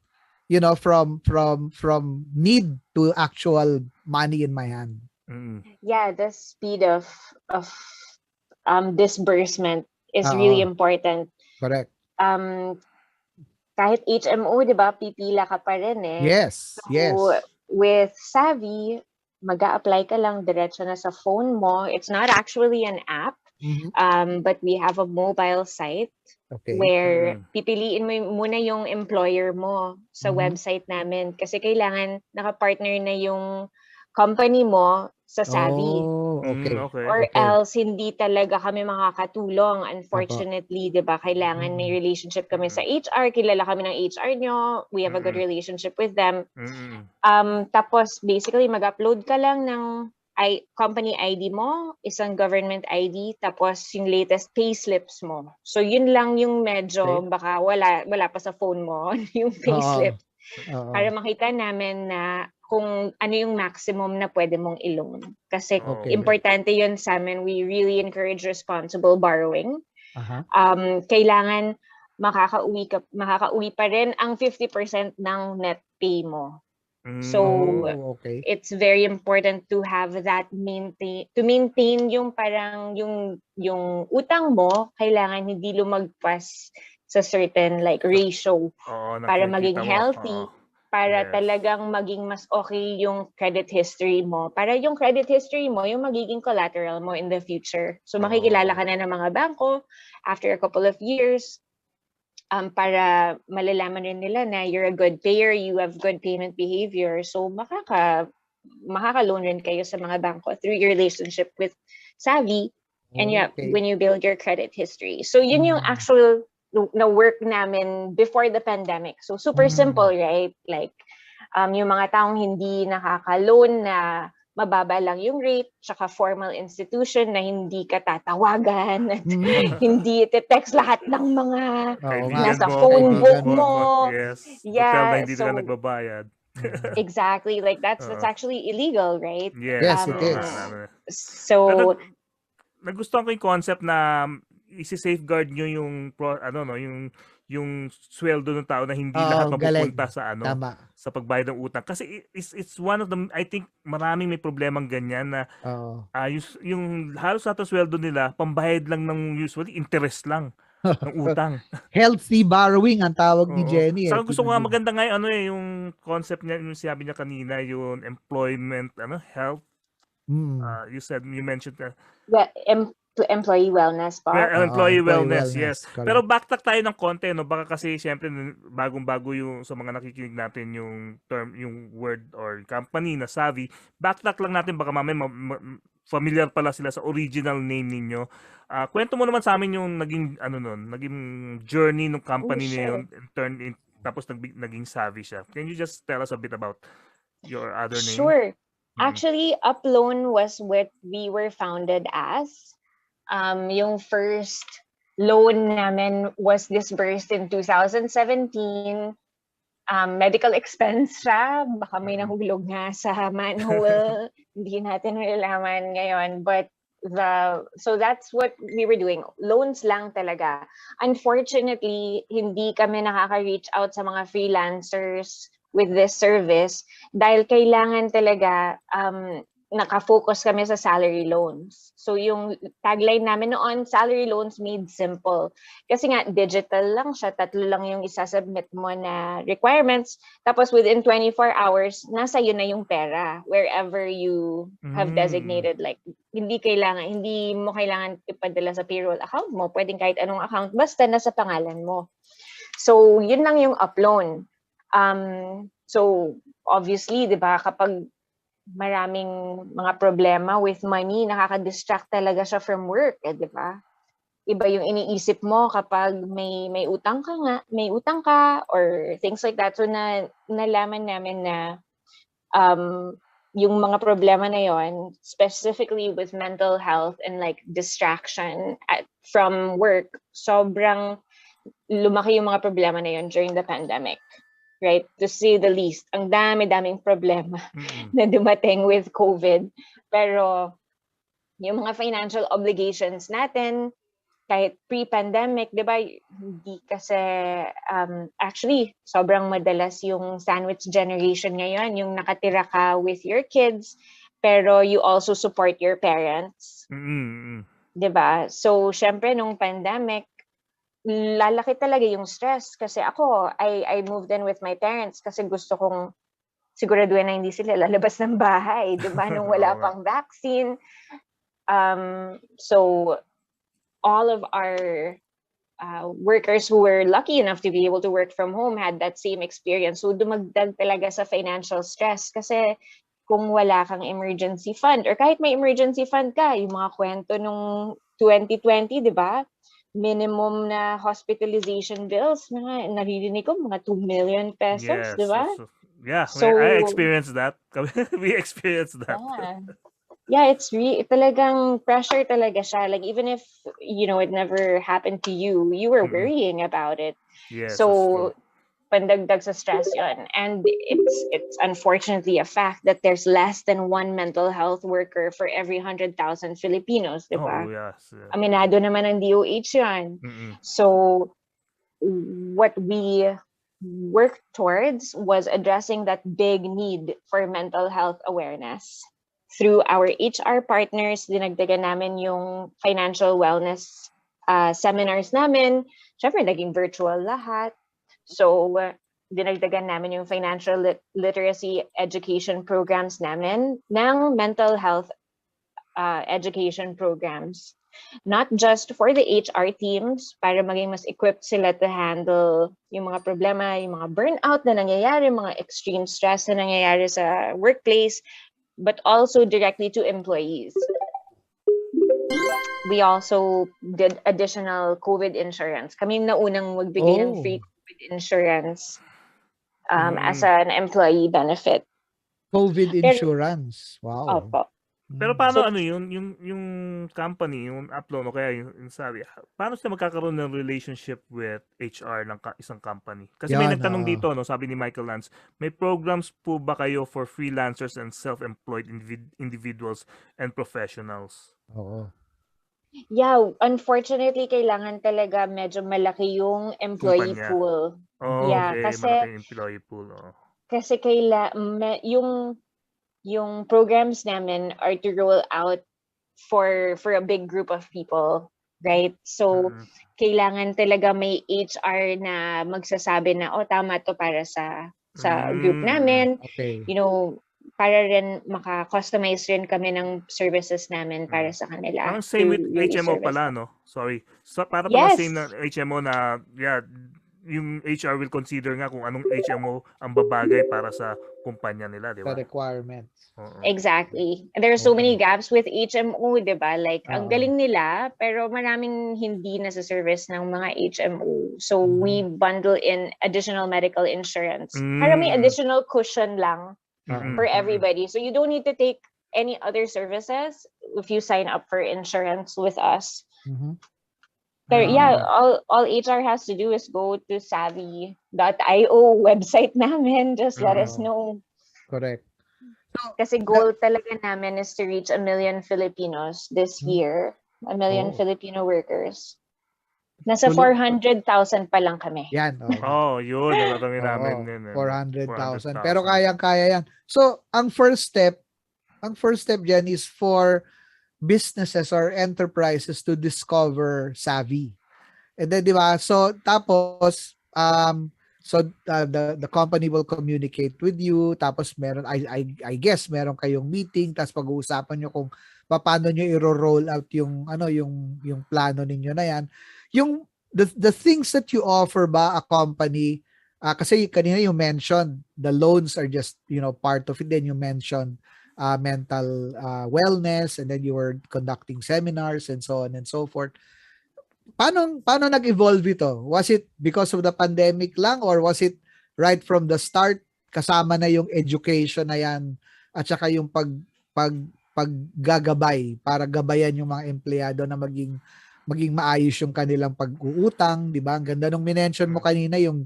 from need to actual money in my hand? Yeah, the speed of disbursement is really Oo, important. correct. Kahit HMO, 'di ba, pipila ka pa rin eh. Yes, So yes. with SAVii, mag-a-apply ka lang diretso na sa phone mo. It's not actually an app, but we have a mobile site Okay. where pipiliin mo muna yung employer mo sa website namin kasi kailangan naka-partner na yung company mo sa SAVii. Oh, okay. Or Okay. else, hindi talaga kami makakatulong. Apo. Unfortunately, di ba, kailangan may relationship kami sa HR, kilala kami ng HR nyo, we have a good relationship with them. Tapos, basically, mag-upload ka lang ng company ID mo, isang government ID, tapos yung latest payslips mo. So, yun lang yung medyo, baka wala pa sa phone mo, yung payslip. Para makita namin na kung ano yung maximum na pwede mong i-loan. Kasi importante yun sa amin. We really encourage responsible borrowing. Kailangan makakauwi pa rin ang 50% ng net pay mo. So, it's very important to have that maintain yung parang yung utang mo, kailangan hindi lumagpas sa certain like ratio para maging healthy. Para talagang maging mas okay yung credit history mo. Para yung credit history mo, yung magiging collateral mo in the future. So makikilala ka na ng mga bangko after a couple of years para malalaman rin nila na you're a good payer, you have good payment behavior. So makaka-loan rin kayo sa mga bangko through your relationship with SAVii and when you build your credit history. So yun yung actual na work namin before the pandemic. So super simple, right? Like yung mga taong hindi nakaka-loan na mababa lang yung rate, tsaka formal institution na hindi ka tatawagan, at hindi ite-text lahat ng mga nasa phone book mo. Hotel na hindi nila nagbabayad. Exactly. Like that's actually illegal, right? Yes, it is. So nagustuhan ko yung concept na isi-safeguard nyo yung sweldo ng tao na hindi lahat mapupunta sa sa pagbayad ng utang. Kasi it's one of the, I think maraming may problemang ganyan na yung halos lahat ng sweldo nila pambayad lang ng usually interest lang ng utang. Healthy borrowing ang tawag ni Jenny. Saka gusto ko nga maganda nga yung concept niya, yung sabi niya kanina, yung employment, health. You mentioned to employee wellness pa. Employee wellness, yes. Correct. Pero backtrack tayo ng konti, no? Baka kasi syempre bagong-bago yung sa mga nakikinig natin yung term, yung word or company na SAVii. Backtrack lang natin, baka mamaya familiar pala sila sa original name ninyo. Kwento mo naman sa amin yung naging naging journey ng company niyo tapos naging SAVii siya. Can you just tell us a bit about your other name? Sure. Actually, Uploan was what we were founded as. Yung first loan namin was disbursed in 2017. Medical expense siya. Baka may nahulog nga sa manhole. Hindi natin malalaman ngayon. But so that's what we were doing. Loans lang talaga. Unfortunately, hindi kami nakaka-reach out sa mga freelancers with this service dahil kailangan talaga nakafocus kami sa salary loans. So yung tagline namin noon, salary loans made simple. Kasi nga digital lang siya, 3 lang yung isasubmit mo na requirements. Tapos within 24 hours, nasa yun na yung pera wherever you have designated. Like hindi mo kailangan ipadala sa payroll account mo, pwedeng kahit anong account basta nasa pangalan mo. So yun lang yung Uploan. So obviously, 'di ba, kapag maraming mga problema with money, nakaka-distract talaga siya from work, 'di ba? Iba yung iniisip mo kapag may utang ka or things like that. So nalaman namin na yung mga problema na yon, specifically with mental health and like distraction from work, sobrang lumaki yung mga problema na yon during the pandemic. Right? To say the least. Ang dami-daming problema na dumating with COVID. Pero yung mga financial obligations natin, kahit pre-pandemic, di ba, hindi kasi, actually, sobrang madalas yung sandwich generation ngayon, yung nakatira ka with your kids, pero you also support your parents. Di ba? So, syempre, nung pandemic, lalaki talaga yung stress. Kasi ako, I moved in with my parents kasi gusto kong siguraduhin na hindi sila lalabas ng bahay, di ba? Nung wala pang vaccine. So, all of our workers who were lucky enough to be able to work from home had that same experience. So, dumagdag talaga sa financial stress kasi kung wala kang emergency fund or kahit may emergency fund ka, yung mga kwento nung 2020, di ba? Minimum na hospitalization bills, naririnig ko, mga 2 million pesos, Yes. di ba? So, I experienced that. We experienced that. Yeah, it's talagang pressure talaga siya. Like, even if, it never happened to you, you were worrying about it. Yes, so, pandagdag sa stress yun. And it's unfortunately a fact that there's less than one mental health worker for every 100,000 Filipinos, di ba? Oh, yes. Aminado naman ng DOH yan. So, what we worked towards was addressing that big need for mental health awareness. Through our HR partners, dinagdagan namin yung financial wellness seminars namin. Siyempre, naging virtual lahat. So, dinagdagan namin yung financial literacy education programs namin ng mental health education programs. Not just for the HR teams, para maging mas equipped sila to handle yung mga problema, yung mga burnout na nangyayari, mga extreme stress na nangyayari sa workplace, but also directly to employees. We also did additional COVID insurance. Kami yung naunang magbigay ng free COVID insurance as an employee benefit. COVID insurance. Wow. Opo. Pero paano yung company, yung upload o kaya yung SAVii, paano sila magkakaroon ng relationship with HR ng isang company? Kasi may nagtanong dito, no, sabi ni Michael Lance, may programs po ba kayo for freelancers and self-employed individuals and professionals? Oo. Yeah, unfortunately, kailangan talaga medyo malaki yung employee Kumpanya. pool. Okay, kasi malaki yung employee pool. Kasi yung programs namin are to roll out for a big group of people, right? So, kailangan talaga may HR na magsasabi na, tama to para sa group namin. Okay. Para rin maka-customize rin kami ng services namin para sa kanila. Parang same with HMO pala, no? Sorry. So, para pala same na HMO na, yung HR will consider nga kung anong HMO ang babagay para sa kumpanya nila, di ba? The requirements. Exactly. And there are so many gaps with HMO, di ba? Like, ang galing nila, pero maraming hindi nasa-service ng mga HMO. So, we bundle in additional medical insurance. Para may additional cushion lang for everybody. So, you don't need to take any other services if you sign up for insurance with us. Pero all HR has to do is go to SAVii.io website namin. Just let us know. Correct. Kasi goal talaga namin is to reach 1 million Filipinos this year. 1 million Filipino workers. Nasa 400,000 pa lang kami. Yan. Yun. Natatami namin yun. 400,000. Pero kayang-kaya yan. So, ang first step dyan is for businesses or enterprises to discover SAVii. And then, di ba? So, tapos, the company will communicate with you. Tapos, I guess, meron kayong meeting. Tapos, pag-uusapan nyo kung paano nyo i-roll out yung plano ninyo na yan. Yung, the things that you offer ba a company, kasi kanina you mentioned, the loans are just, part of it. Then you mentioned, mental wellness, and then you were conducting seminars and so on and so forth. Paano nag-evolve ito? Was it because of the pandemic lang, or was it right from the start kasama na yung education na yan at saka yung paggagabay para gabayan yung mga empleyado na maging maging maayos yung kanilang pag-uutang, 'di ba? Ang ganda nung minention mo kanina yung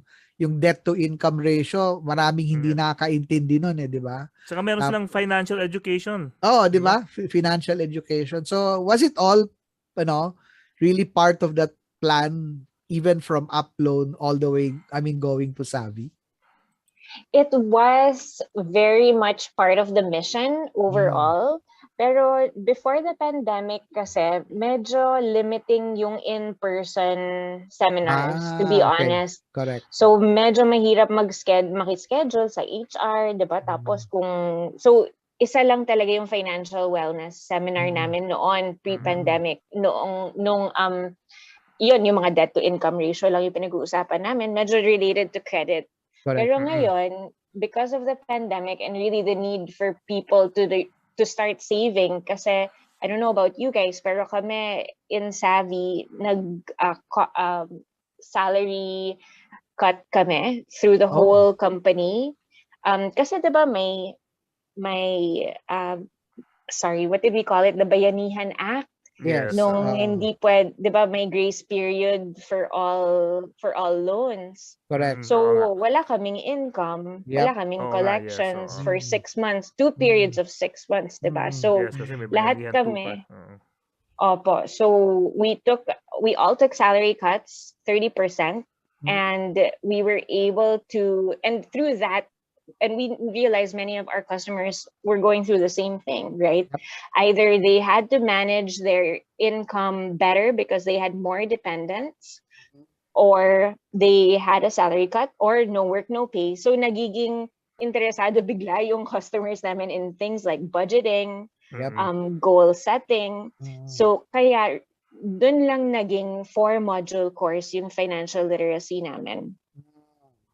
debt to income ratio, maraming hindi nakakaintindi noon 'di ba? Saka meron silang financial education. 'di ba? Financial education. So, was it all really part of that plan even from upload all the way, going to SAVii? It was very much part of the mission overall. Pero before the pandemic kasi, medyo limiting yung in-person seminars, to be honest. Correct. So medyo mahirap makischedule sa HR, 'di ba? Tapos isa lang talaga yung financial wellness seminar namin noon pre-pandemic. Yun yung mga debt to income ratio lang yung pinag-uusapan namin, medyo related to credit. Correct. Pero ngayon, because of the pandemic and really the need for people to start saving, kasi I don't know about you guys, pero kami in SAVii salary cut kami through the whole company. Kasi 'di ba may what did we call it? The Bayanihan Act. Yes. Nung hindi pwede, 'di ba, may grace period for all loans. Correct. So wala kaming income, wala kaming collections for 6 months, 2 periods of 6 months, 'di ba? So lahat kami. Opo. So we all took salary cuts, 30%, and we were able to, and through that, and we realized many of our customers were going through the same thing, right? Either they had to manage their income better because they had more dependents, or they had a salary cut, or no work, no pay. So nagiging interesado bigla yung customers namin in things like budgeting, goal setting. So kaya dun lang naging 4-module course yung financial literacy namin.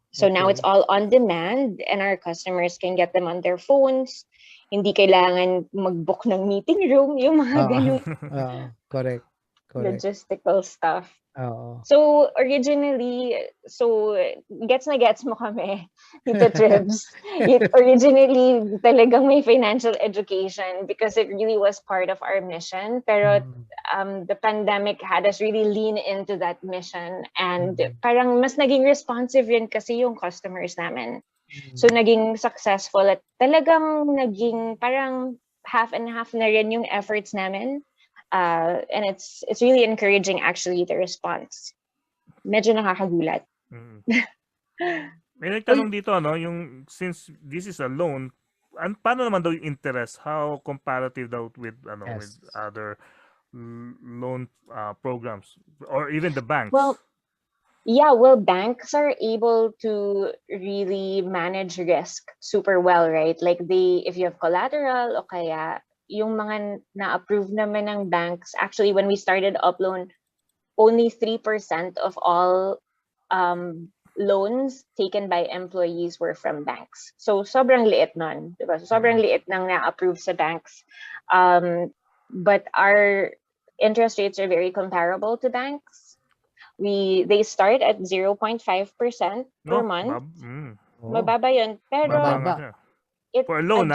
So now it's all on demand and our customers can get them on their phones. Hindi kailangan mag-book ng meeting room, yung mga ganun. Correct. Logistical stuff. Oo. So originally, gets mo kami, Tito Tribs. Originally, talagang may financial education because it really was part of our mission. Pero the pandemic had us really lean into that mission, and parang mas naging responsive rin kasi yung customers namin. So naging successful at talagang naging parang half and half na rin yung efforts namin. And it's really encouraging actually, the response. Medyo nakakagulat. May nagtanong dito, yung since this is a loan, paano naman daw yung interest? How comparative daw with with other loan programs or even the banks? Well, banks are able to really manage risk super well, right? Like if you have collateral o kaya yung mga na-approve naman ng banks, actually when we started Uploan, only 3% of all loans taken by employees were from banks. So sobrang liit nun, diba? So sobrang liit nang na-approve sa banks. But our interest rates are very comparable to banks. They start at 0.5% per month. Mababa yun. Pero for a loan,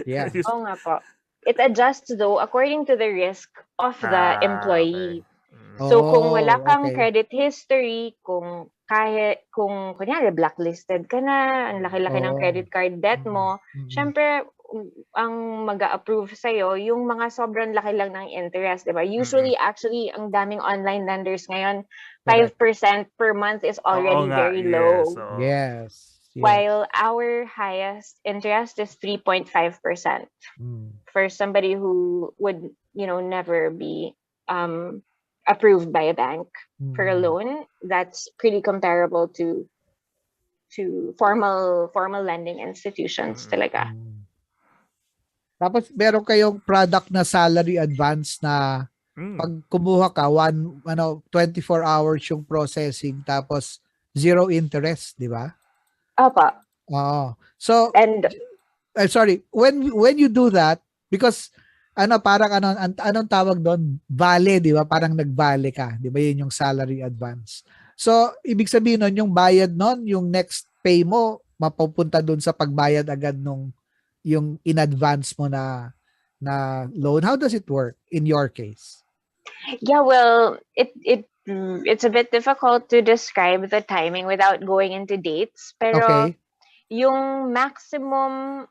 Yeah. Oo nga po. It adjusts though according to the risk of the employee. Okay. So kung wala kang credit history, kung kunyari blacklisted ka na, ang laki-laki ng credit card debt mo, syempre ang mag-a-approve sa'yo yung mga sobrang laki lang ng interest, diba? Usually, actually, ang daming online lenders ngayon, 5% per month is already very low. Yes. While our highest interest is 3.5% for somebody who would, never be approved by a bank for a loan. That's pretty comparable to formal lending institutions talaga. Tapos meron kayong product na salary advance na pag kumuha ka 24 hours yung processing tapos 0 interest, di ba? Apa. So, and sorry, when you do that, because parang anong tawag doon? Vale, di ba? Parang nagbale ka, di ba? Yun yung salary advance. So, ibig sabihin nun, yung bayad nun, yung next pay mo, mapupunta doon sa pagbayad agad nung yung in advance mo na loan. How does it work in your case? Yeah, well, it's a bit difficult to describe the timing without going into dates. Pero Okay. yung maximum,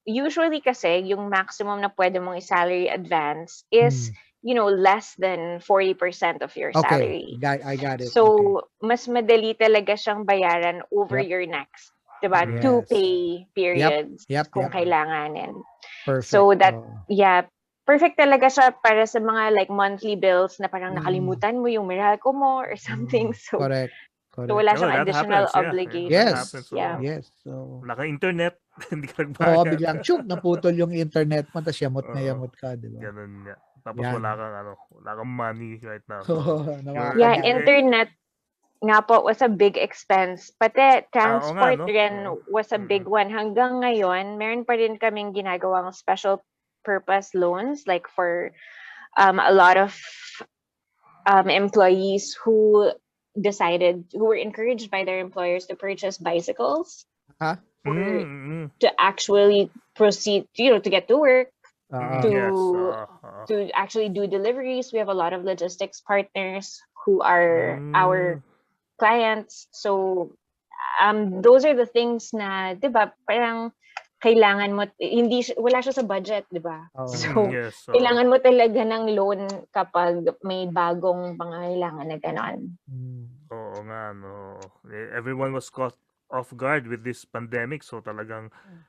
usually kasi, yung maximum na pwede mong i-salary advance is, Hmm. less than 40% of your Okay. salary. I got it. Okay. So, mas madali talaga siyang bayaran over Yep. your next, diba? Two Yes. pay Yep. periods Yep. kung Yep. kailanganin. Perfect. So that, yeah, perfect talaga siya para sa mga like monthly bills na parang Mm. nakalimutan mo yung Meralco mo or something. So, Correct. so Correct. wala Oh, siyang that additional happens. Yeah, that obligations. happens. Yes. Yeah. Yes. So, Wala kang internet, hindi ka oo, nagbayad. biglang naputol yung internet mo, tapos yamot na Oo. yamot ka, di ba? Ganun nga. Tapos Yan. wala kang money right now. Na Yeah, makakalimutan. internet nga po was a big expense. Pati transport no? rin was a big one. Hanggang ngayon, meron pa rin kaming ginagawang special purpose loans like for a lot of employees who were encouraged by their employers to purchase bicycles Ha? to actually proceed, to get to work, Yes. to actually do deliveries. We have a lot of logistics partners who are our clients. So, those are the things na, di ba, parang kailangan mo, wala siya sa budget, di ba? So, Yes. kailangan mo talaga ng loan kapag may bagong pangangailangan na ganon. Oo nga, no. Everyone was caught off guard with this pandemic. So talagang,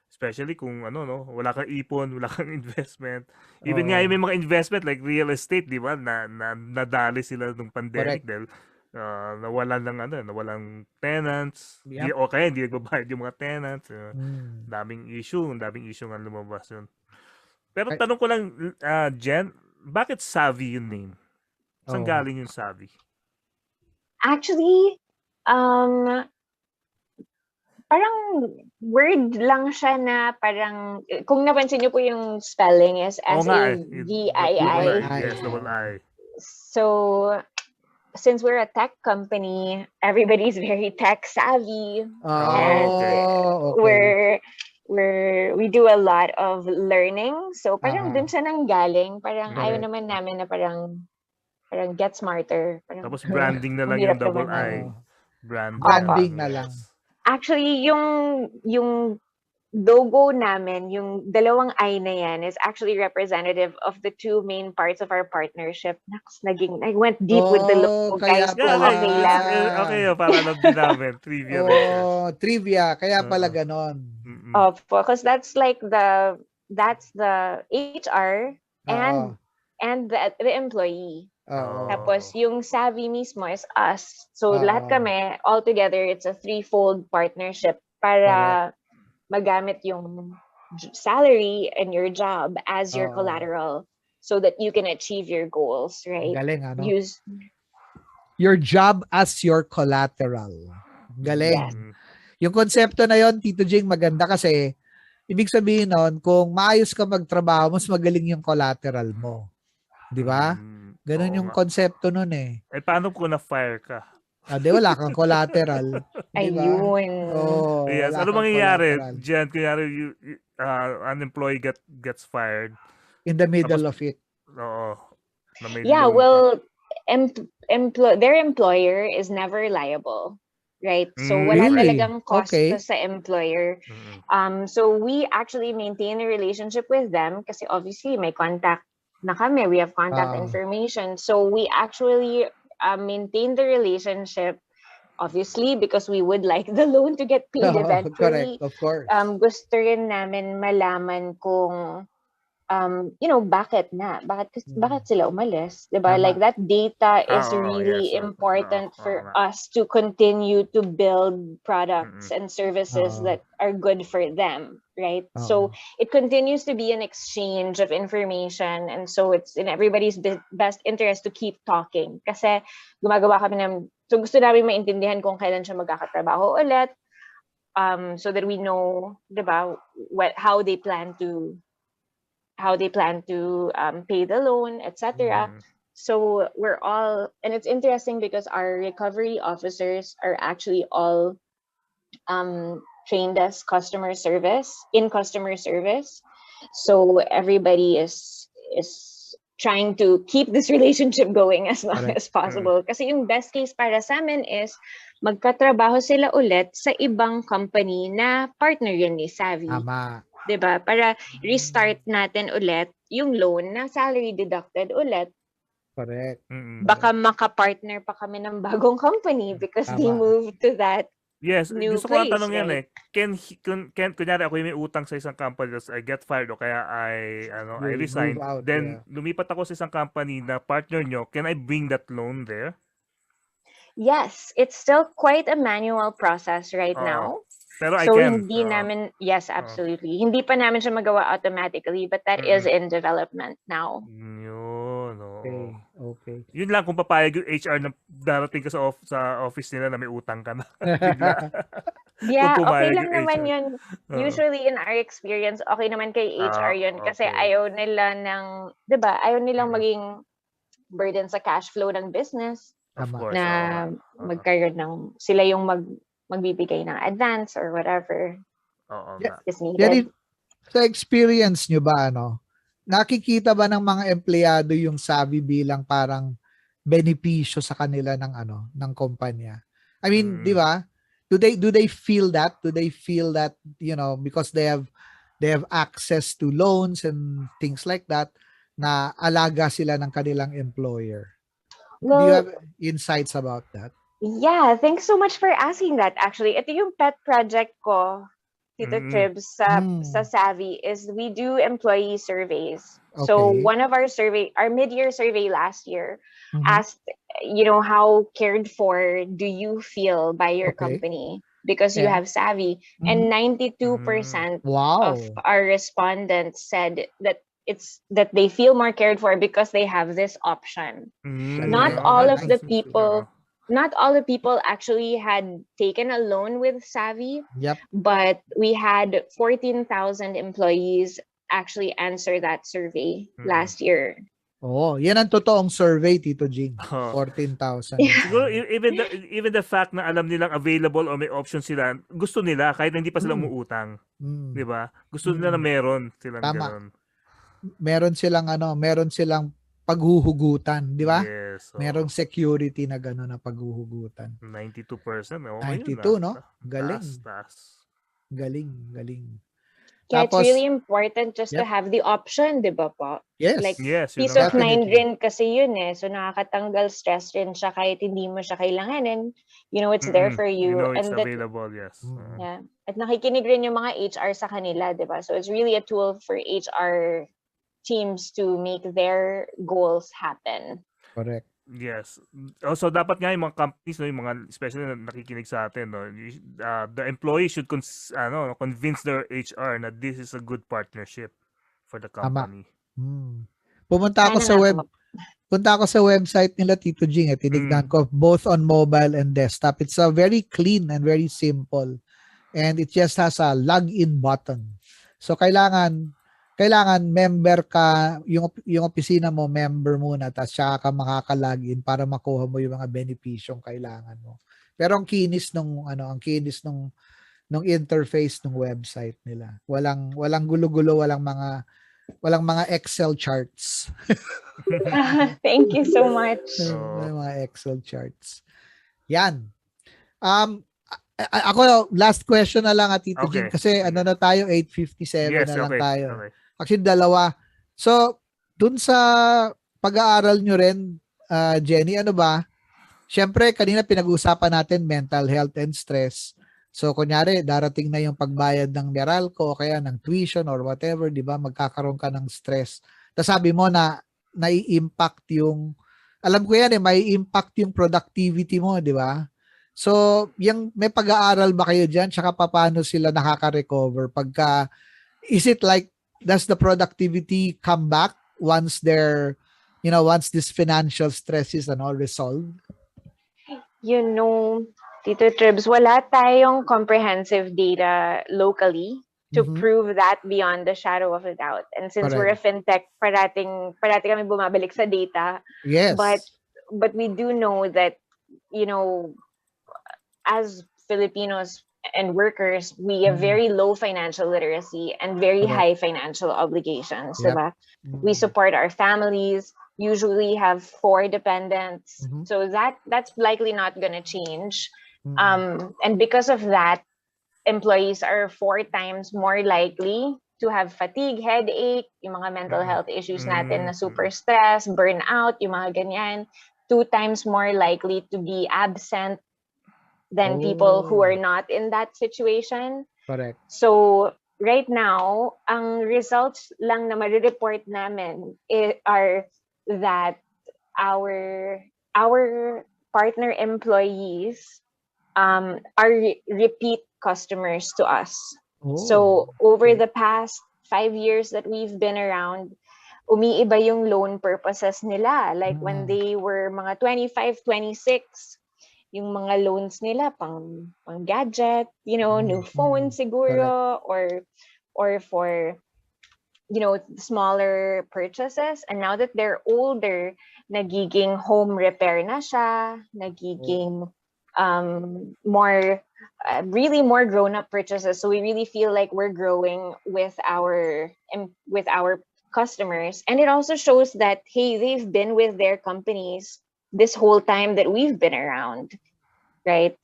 especially kung wala kang ipon, wala kang investment. Even nga yung may mga investment like real estate, di ba? Nadali sila nung pandemic dahil nawalang tenants. Yep. Hindi nagbabayad yung mga tenants. Daming issue nga lumabas yun. Pero tanong ko lang, Jen, bakit SAVii yung name? Saan galing yung SAVii? Actually, parang word lang siya na parang, kung napansin niyo po yung spelling is SAVii. Yes, double I. So, since we're a tech company, everybody's very tech savvy. Okay. We do a lot of learning. So, parang dun siya nanggaling. Parang ayaw naman namin na parang get smarter. Parang, tapos branding na lang yung double I. Branding na lang. Actually, yung logo namin, yung dalawang I na yan, is actually representative of the two main parts of our partnership. I went deep with the logo, guys. Okay lang. Okay, para alam din namin. Trivia rin siya. Trivia. Kaya pala ganon. Because that's the HR and the employee. Tapos yung SAVii mismo is us. So lahat kami, all together, it's a threefold partnership para magamit yung salary and your job as your collateral so that you can achieve your goals, right? Galing, Use your job as your collateral. Galing. Yes. Yung konsepto na yon, Tito Jing, maganda kasi ibig sabihin nun, kung maayos ka magtrabaho, mas magaling yung collateral mo. Di ba? Ganun yung konsepto nun eh. Paano kung na-fire ka? Wala kang collateral. Diba? Ayun. Yes. Ano mangyayari? Jen, kunyari an employee gets fired. In the middle of it. Oo. Yeah, well, their employer is never liable. Right? So, wala talagang cost sa employer. So, we actually maintain a relationship with them kasi obviously may contact na kami. We have contact information. So, we actually maintain the relationship, obviously, because we would like the loan to get paid eventually. Correct, of course. Gusto rin namin malaman kung bakit sila umalis, diba? Like that data is really important for us to continue to build products and services that are good for them, right? So it continues to be an exchange of information, and so it's in everybody's best interest to keep talking kasi gumagawa kami so gusto namin maintindihan kung kailan siya magkakatrabaho ulit, so that we know, diba, how they plan to pay the loan, etc. So and it's interesting because our recovery officers are actually all trained as customer service. So everybody is trying to keep this relationship going as long Correct. as possible. Kasi yung best case para sa amin is magkatrabaho sila ulit sa ibang company na partner yun ni SAVii. Tama. 'Di ba? Para restart natin ulit yung loan na salary deducted ulit. Correct. Baka makapartner pa kami ng bagong company because they Tama. moved to that Yes, new gusto ko ang place, tanong yan right? Kunyari ako yung may utang sa isang company, I get fired o kaya I You resign, move out, then yeah. lumipat ako sa isang company na partner nyo, can I bring that loan there? Yes, it's still quite a manual process right Oo. now. Pero I So can. hindi namin, yes, absolutely. Hindi pa namin siya magawa automatically, but that is in development now. Yun, oo. Okay. Yun lang kung papayag yung HR na darating ka sa office nila na may utang ka na. Bigla. Yeah, Kung okay pumayag lang yung naman HR. yun. Usually in our experience, okay naman kay HR yun kasi Okay. ayaw nila ng, 'di ba? Ayaw nilang maging burden sa cash flow ng business Of Tama. course. na magkaroon ng sila yung magbibigay ng advance or whatever Oo Yeah. nga. is needed. Yan, sa experience nyo ba, nakikita ba ng mga empleyado yung SAVii bilang parang benepisyo sa kanila ng kumpanya? I mean, di ba? Do they feel that? Do they feel that, because they have access to loans and things like that, na alaga sila ng kanilang employer? Do you Well, have insights about that? yeah, thanks so much for asking that. Actually, ito yung pet project ko, Tito Tribs, sa SAVii, is we do employee surveys. So Okay. one of our mid-year survey last year asked, how cared for do you feel by your Okay. company because you Yeah. have SAVii, and 92% Wow. of our respondents said that that they feel more cared for because they have this option. Not all of the people actually had taken a loan with SAVii, Yep. but we had 14,000 employees actually answer that survey last year. Oh, yan ang totoong survey, Tito Jing. 14,000. Siguro even the fact na alam nilang available o may option sila, gusto nila kahit hindi pa sila umuutang. 'Di ba? Gusto nila na meron silang Tama. ganoon. Meron silang paghuhugutan, di ba? Yes. Merong security na gano'n na paghuhugutan. 92%. Okay 92, yun, no? Galing. Taas. Galing. Yeah, Tapos, it's really important just to have the option, di ba po? yes. Like, Yes, peace of mind definitely. rin kasi yun eh. So, nakakatanggal stress rin siya kahit hindi mo siya kailanganin. It's there for you. You know it's and that, available, yes. yeah. At nakikinig rin yung mga HR sa kanila, di ba? So, it's really a tool for HR teams to make their goals happen. Correct. Yes. Also, dapat nga yung mga companies, yung mga especially na nakikinig sa atin, the employee should convince their HR na this is a good partnership for the company. Punta ako sa website nila, Tito Jing, tinignan ko both on mobile and desktop. It's a very clean and very simple. And it just has a login button. So kailangan member ka, yung opisina mo, member muna, tapos siya ka makaka-login para makuha mo yung mga benepisyong kailangan mo. Pero ang kinis nung interface ng website nila. Walang gulo-gulo, walang mga Excel charts. Thank you so much. Walang mga Excel charts. Yan. Ako, last question na lang, Tito Jing, kasi na tayo, 8:57 na lang tayo. Okay. Actually, dalawa. So, dun sa pag-aaral nyo rin, Jenny, syempre, kanina pinag-usapan natin mental health and stress. So, kunyari, darating na yung pagbayad ng Meralco o kaya ng tuition or whatever, di ba? Magkakaroon ka ng stress. Tapos sabi mo na nai-impact alam ko yan may impact yung productivity mo, di ba? So, may pag-aaral ba kayo dyan? Tsaka paano sila nakaka-recover? Is it like, does the productivity come back once once this financial stress is resolved? Tito Tribs, wala tayong comprehensive data locally to prove that beyond the shadow of a doubt. And since we're a fintech, parati kami bumabalik sa data. Yes. But we do know that, as Filipinos, and workers, we have very low financial literacy and very high financial obligations, diba? We support our families, usually have 4 dependents. So that's likely not going to change. And because of that, employees are 4 times more likely to have fatigue, headache, yung mga mental health issues natin na super stress, burnout, yung mga ganyan. 2 times more likely to be absent than people who are not in that situation. Correct. So right now, ang results lang na ma-report namin are that our partner employees are repeat customers to us. So over the past 5 years that we've been around, umiiba yung loan purposes nila. Like when they were mga 25, 26, yung mga loans nila pang gadget, new phone siguro, or for, smaller purchases. And now that they're older, nagiging home repair na siya, nagiging really more grown-up purchases. So we really feel like we're growing with our customers. And it also shows that, hey, they've been with their companies this whole time that we've been around, right?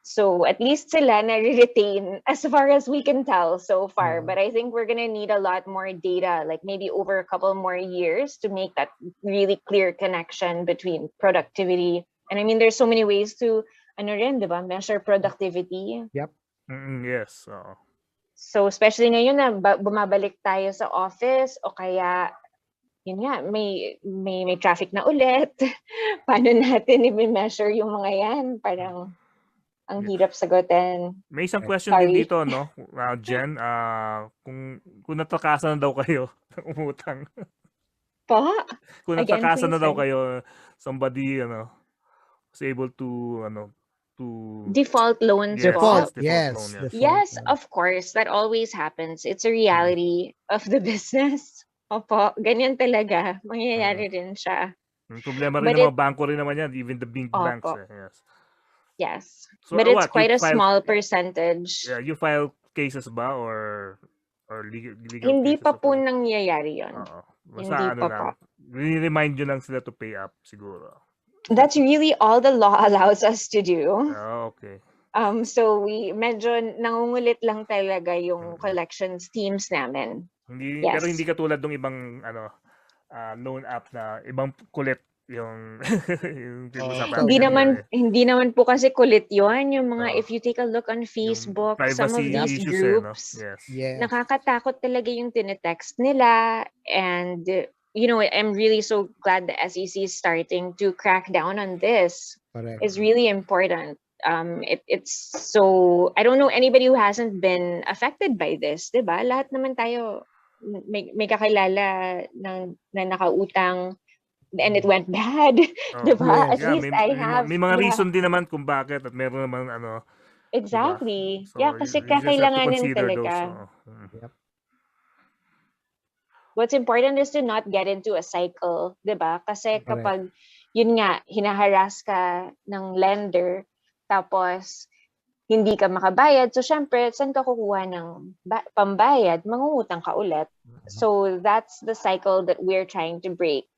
So at least sila na-retain as far as we can tell so far. But I think we're gonna need a lot more data, like maybe over a couple more years, to make that really clear connection between productivity. And I mean, there's so many ways to measure productivity. Yep. Yes. So especially ngayon na bumabalik tayo sa office, o kaya yun nga, may traffic na ulit. Paano natin i-measure yung mga yan? Parang ang hirap sagutin. May isang question din dito, no? Jen, kung natakasan na daw kayo ng umutang. Pa? Kung natakasan na daw kayo, somebody, was able to, default loans. Default, loan, yes. Yes, of course. That always happens. It's a reality of the business. Opo, ganyan talaga. Mangyayari rin siya. Problema rin ng mga bangko rin naman yan, even the big banks. Yes. Yes. So, but it's quite a small percentage. Yeah, you file cases ba or legal Hindi cases? pa po nangyayari yun. Basta Hindi pa po. Remind nyo lang sila to pay up siguro. That's really all the law allows us to do. Okay. So we medyo nangungulit lang talaga yung collections teams namin. Pero hindi katulad ng ibang loan app na ibang kulit yung hindi naman po kasi kulit yon yung mga if you take a look on Facebook, some of these groups, nakakatakot talaga yung tinetext nila. And I'm really so glad the SEC is starting to crack down on this. Correct. It's really important. It's so, I don't know anybody who hasn't been affected by this, diba? Lahat naman tayo may kakilala na nakautang and it went bad. Diba? At least I have. May mga reason din naman kung bakit, at meron naman Exactly. Diba? So, kasi kakailanganin talaga. Yep. What's important is to not get into a cycle, diba? Kasi kapag, yun nga, hinaharas ka ng lender, tapos hindi ka makabayad, so syempre, saan ka kukuha ng pambayad? Mangungutang ka ulit. So that's the cycle that we're trying to break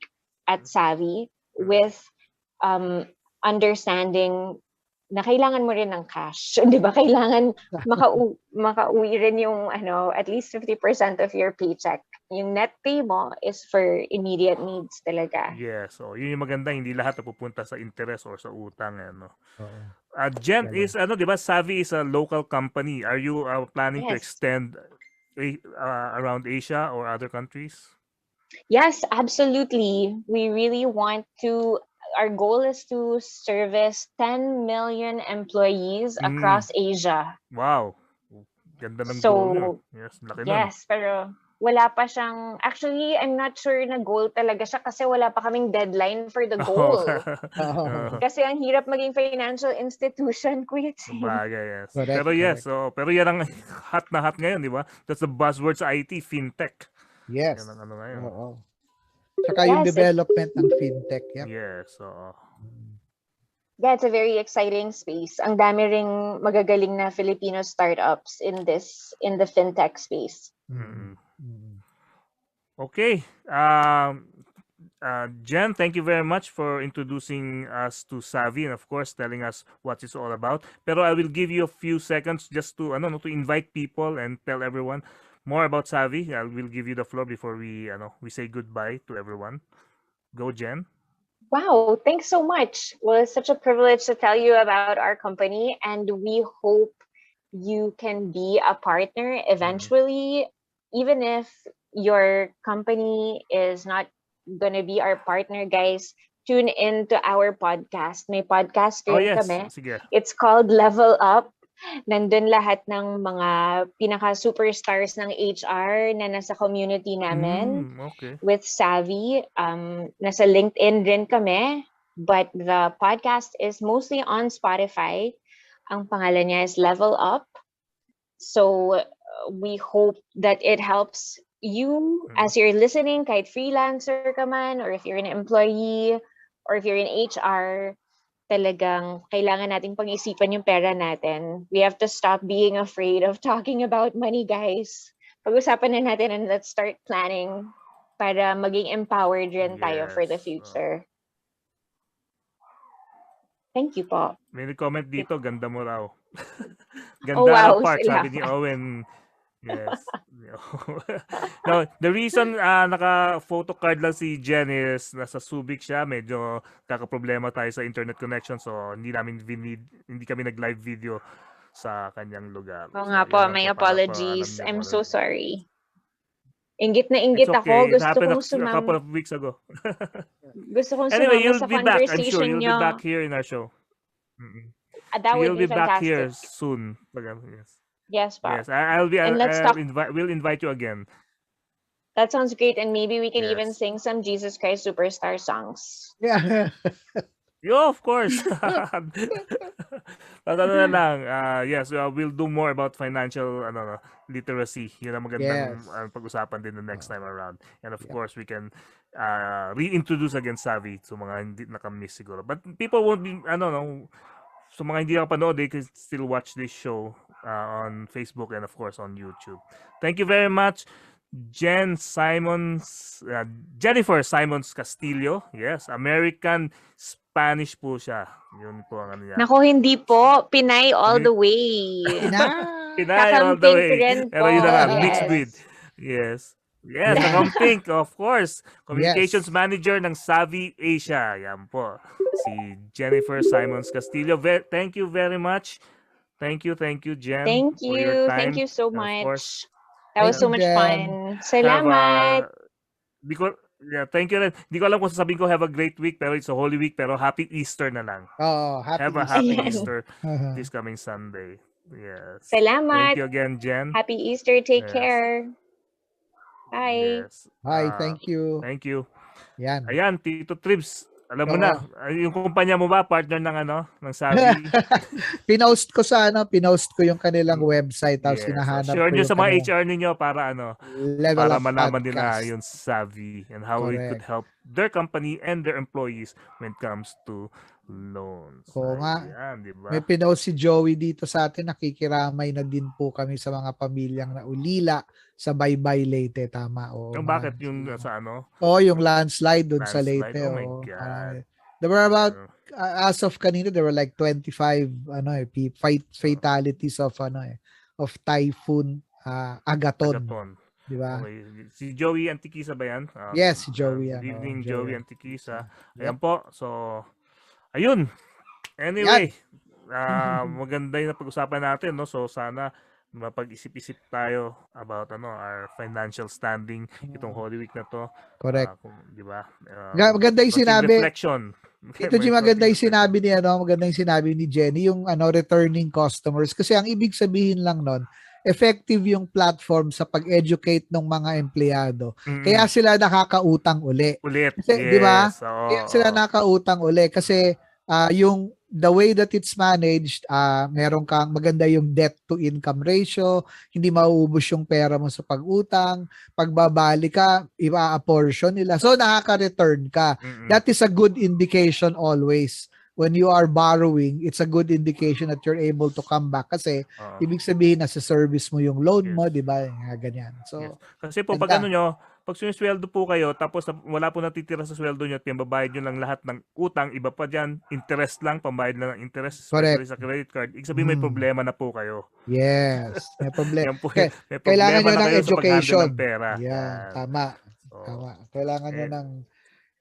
at SAVii, with understanding na kailangan mo rin ng cash. Di ba? Kailangan makauwi rin yung at least 50% of your paycheck. Yung net pay mo is for immediate needs talaga. Yes. So, yun yung maganda. Hindi lahat napupunta sa interest or sa utang. Jen is, di ba, SAVii is a local company. Are you planning to extend around Asia or other countries? Yes, absolutely. We really want to. Our goal is to service 10 million employees across Asia. Wow. Ganda ng goal yun. Yes, laki nun. Yes, pero wala pa siyang, actually, I'm not sure na goal talaga siya kasi wala pa kaming deadline for the goal. Kasi ang hirap maging financial institution, Kuya. Bagay, yes. Correct, pero yes, pero yan ang hot na hot ngayon, di ba? That's the buzzword sa IT, fintech. Yes. Yan ang ngayon. Saka yung development ng fintech. Yep. Yes. Yeah, it's a very exciting space. Ang dami ring magagaling na Filipino startups in the fintech space. Okay. Jen, thank you very much for introducing us to SAVii and of course telling us what it's all about. Pero I will give you a few seconds just to to invite people and tell everyone more about SAVii. I will give you the floor before we say goodbye to everyone. Go, Jen. Wow, thanks so much. Well, it's such a privilege to tell you about our company, and we hope you can be a partner eventually, even if your company is not going to be our partner, guys. Tune in to our podcast. May podcast Oh, rin yes. kami. Sige. It's called Level Up. Nandun lahat ng mga pinaka-superstars ng HR na nasa community namin. Okay. With SAVii. Nasa LinkedIn rin kami. But the podcast is mostly on Spotify. Ang pangalan niya is Level Up. So we hope that it helps you as you're listening, kahit freelancer ka man, or if you're an employee, or if you're in HR, talagang kailangan nating pag-isipan yung pera natin. We have to stop being afraid of talking about money, guys. Pag-usapan na natin and let's start planning para maging empowered rin tayo for the future. Thank you po. May comment dito, ganda mo raw. Ganda Oh, wow, ang part, salamat. sabi ni Owen. Yes. No, the reason naka-photo card lang si Jen is nasa Subic siya. Medyo kakaproblema tayo sa internet connection. So, hindi kami nag-live video sa kanyang lugar. Oo nga po, may apologies. I'm so sorry. Inggit na inggit It's ako. okay. It Gusto happened kong a couple of weeks ago. Gusto kong Anyway, sumama you'll sa be back. I'm sure conversation you'll nyo. be back here in our show. That would You'll be be back here fantastic. soon. Yes. Yes, pa. Yes, I'll be. And let's talk. We'll invite you again. That sounds great, and maybe we can even Yes. sing some Jesus Christ Superstar songs. Yeah. Yeah, of course. Na lang. Yes, we'll do more about financial literacy. Yun ang magandang pag-usapan din the next time around. And of course, we can reintroduce again SAVii to mga hindi nakamiss siguro. But people won't be, so mga hindi nakapanood, they can still watch this show on Facebook and of course on YouTube. Thank you very much, Jennifer Simons-Castillo. Yes, American Spanish po siya. Yun po ang ano niya. Nako, hindi po. Pinay all the way. Pinay all the way. Rin Pero po. yun na nga, Yes. mixed breed. Yes. Yes, nakampink, of course. Communications Manager ng SAVii Asia. Yan po. Si Jennifer Simons-Castillo. Thank you very much. Thank you, Jen. Thank for your you. time. Thank you so And much. of course, That was so much fun. Salamat. Thank you. Hindi ko alam kung sasabihin ko have a great week, pero it's a Holy Week, pero happy Easter na lang. Oh, have a happy Easter this coming Sunday. Yes. Salamat. Thank you again, Jen. Happy Easter. Take care. Bye. Yes. Bye, thank you. Thank you. Yan. Ayan, Tito Tribs. Alam mo na, yung kumpanya mo ba, partner ng SAVii? Pinost ko yung kanilang website, tapos hinahanap Share ko nyo yung sa mga kanilang HR ninyo para Level para Up malaman Podcast. nila yung SAVii and how it could help their company and their employees when it comes to loans. Oo nga. Ayan, diba? May pinost si Joey dito sa atin, nakikiramay na din po kami sa mga pamilyang naulila sa Baybay Leyte, tama. Yung bakit yung sa yung landslide dun sa Leyte. Oh my God. There were about, as of kanina, there were like 25 fatalities of typhoon Agaton. Diba? Okay. Si Joey Antiquisa ba yan? Yes, si Joey. Good evening, Joey Antiquisa. Ayan po. So, ayun. Anyway, maganda yung pag-usapan natin, no? So, sana mapag-isip-isip tayo about our financial standing itong Holy Week na to. Correct. Di ba? Maganda yung sinabi. Reflection. Ito yung maganda yung sinabi ni maganda yung sinabi ni Jenny, yung returning customers, kasi ang ibig sabihin lang nun, effective yung platform sa pag-educate ng mga empleyado. Kaya sila nakakautang uli. Kasi, yes. Di ba? Kaya sila nakakautang uli kasi yung the way that it's managed, meron kang maganda yung debt to income ratio, hindi mauubos yung pera mo sa pag-utang, pagbabalik ka, ipa-apportion nila. So nakaka-return ka. That is a good indication always when you are borrowing, it's a good indication that you're able to come back kasi ibig sabihin na sa service mo yung loan mo, di ba? Ganyan. So, kasi po pag pag sumisweldo po kayo tapos wala po natitira sa sweldo nyo at pinababayad nyo lang lahat ng utang, iba pa dyan, interest lang, pambayad lang ng interest, especially sa credit card, ibig sabihin may problema na po kayo. Yes, may problema. May Kailangan nyo na ng kayo education. sa ng pera. Tama. Kailangan nyo ng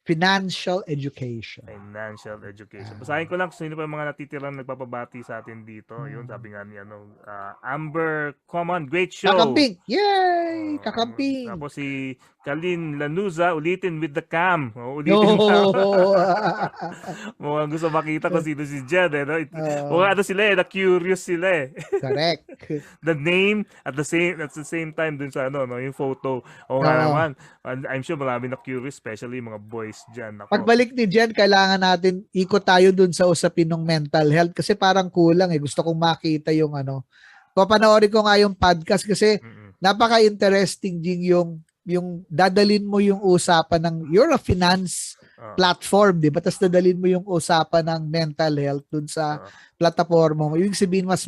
financial education. Basahin ko lang kung sino pa yung mga natitirang nagpapabati sa atin dito. Yun, sabi nga ni Amber Common, great show. Kakamping! Yay! Kakamping! Tapos si Kalin Lanuza, ulitin with the cam. Ulitin no! Mukhang gusto makita kung sino si Jen. Mukhang sila na-curious sila Correct. The name at the same time dun sa yung photo. Naman. I'm sure marami na-curious, especially mga boys dyan. Pagbalik ni Jen, kailangan natin ikot tayo dun sa usapin ng mental health kasi parang kulang Gusto kong makita yung papanoorin ko nga yung podcast kasi napaka-interesting Jing yung dadalin mo yung usapan ng you're a finance platform, di ba? Tapos dadalin mo yung usapan ng mental health dun sa plataforma mo. Ibig sabihin mas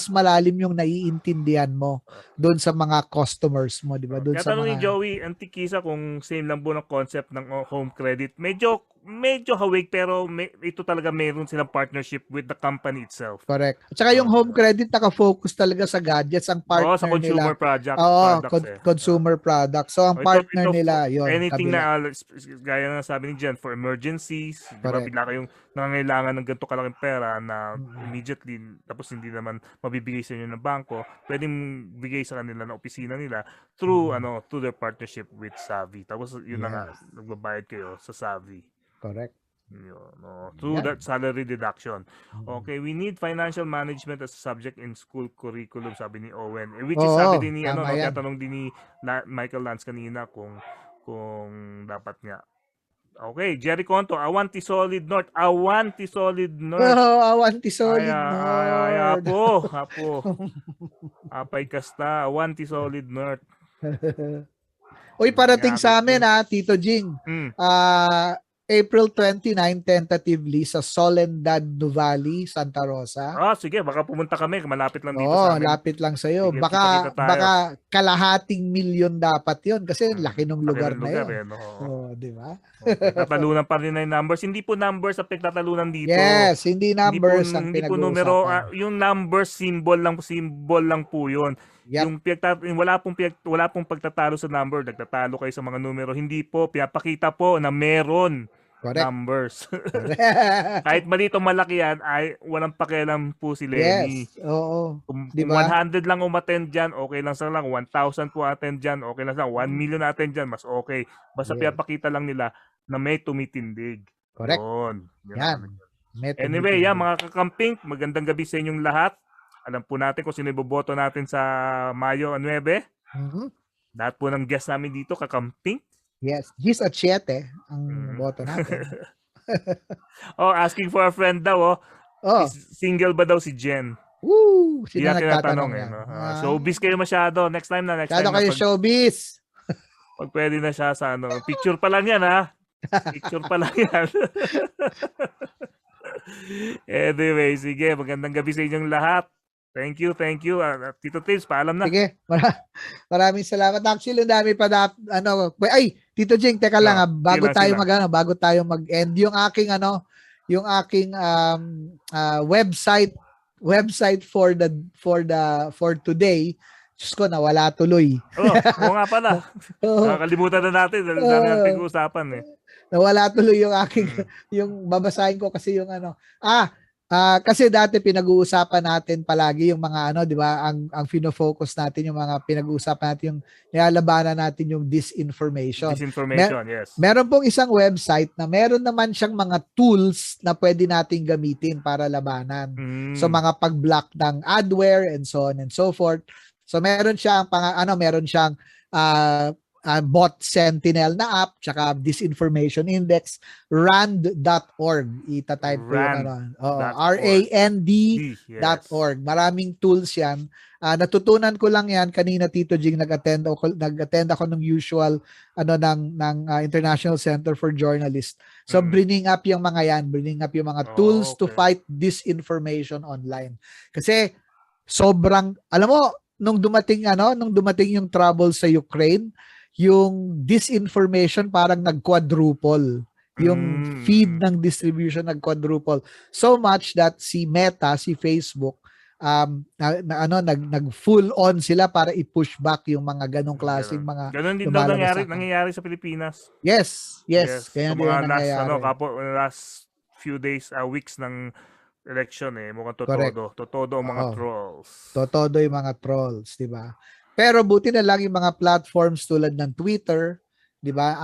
malalim yung naiintindihan mo doon sa mga customers mo, di ba? Doon sa mga... ni Joey, Antikisa kung same lang po ng concept ng home credit. Medyo hawig pero ito talaga meron silang partnership with the company itself. Correct. At saka yung home credit naka-focus talaga sa gadgets ang partner sa consumer nila. products. Consumer products. So ang partner nila yun. Anything na gaya na sabi ni Jen for emergencies, di ba bigla kayong nangangailangan ng ganito kalaking pera na immediately tapos hindi naman mabibigay sa inyo ng bangko, pwedeng bigay sa kanila ng opisina nila through through their partnership with SAVii. Tapos yun na nga nagbabayad kayo sa SAVii. Correct. Through that salary deduction. Okay, we need financial management as a subject in school curriculum, sabi ni Owen. Which is sabi din ni tatanong din ni Michael Lance kanina kung dapat nga. Okay, Jerry Conto, Awanti Solid North. Awanti Solid North. Awanti Solid North. Apo. Apay kasta, Awanti Solid North. Uy, parating sa amin Tito Jing. April 29 tentatively sa Soledad Nuvali, Santa Rosa. Sige, baka pumunta kami, malapit lang dito sa amin. Lapit lang sa iyo. Baka kalahating milyon dapat 'yon kasi laki ng lugar na 'yon. Di ba? Tatalunan pa rin na yung numbers. Hindi po numbers ang pagtatalunan dito. Yes, hindi numbers ang hindi po numero, yung numbers symbol lang po 'yon. Yep. Yung wala pong pagtatalo sa number, nagtatalo kayo sa mga numero. Hindi po, pinapakita po na meron numbers. Kahit maliit o malaki yan, ay walang pakialam po si Lenny. Yes, oo. Kung 100 lang umattend dyan, okay lang sa lang. 1,000 po attend dyan, okay lang sa 1 million attend dyan, mas okay. Basta pinapakita lang nila na may tumitindig. Correct. Yan. Anyway, mga kakamping, magandang gabi sa inyong lahat. Alam po natin kung sino iboboto natin sa Mayo 9. Lahat po ng guest namin dito, kakamping. Yes, Gis at 7 ang boto natin. Asking for a friend daw. Single ba daw si Jen? Woo! Sino nagtatanong showbiz kayo masyado. Next time na. Kayo showbiz. Pag pwede na siya sa picture pa lang yan Picture pa lang yan. Anyway, sige. Magandang gabi sa inyong lahat. Thank you. Tito Tips, paalam na. Sige, maraming salamat. Actually, ang dami pa Tito Jing, teka lang bago tayo mag-end yung aking website for today. Diyos ko, nawala tuloy. Oo nga pala. Nakakalimutan na natin. Dahil natin usapan Nawala tuloy yung aking yung babasahin ko kasi yung kasi dati pinag-uusapan natin palagi yung mga di ba, ang fino-focus natin yung mga pinag-uusapan natin yung nilalabanan natin yung disinformation. Yes. Meron pong isang website na meron naman siyang mga tools na pwede nating gamitin para labanan. So mga pag-block ng adware and so on and so forth. So meron siyang meron siyang bot sentinel na app, tsaka disinformation index, rand.org. Ita-type ko yung rand.org. Yes. Maraming tools yan. Natutunan ko lang yan kanina, Tito Jing, nag-attend ako ng usual ng International Center for Journalists. So bringing up yung mga tools to fight disinformation online. Kasi sobrang, alam mo, nung dumating yung trouble sa Ukraine, yung disinformation parang nag-quadruple. Yung feed ng distribution nag-quadruple. So much that si Meta, si Facebook, nag full on sila para i-push back yung mga ganong klaseng mga ganon din daw nangyayari sa Pilipinas. Yes. Kaya sa mga last few days, weeks ng election mukhang totodo ang mga trolls. Totodo yung mga trolls, 'di ba? Pero buti na lang yung mga platforms tulad ng Twitter, 'di ba?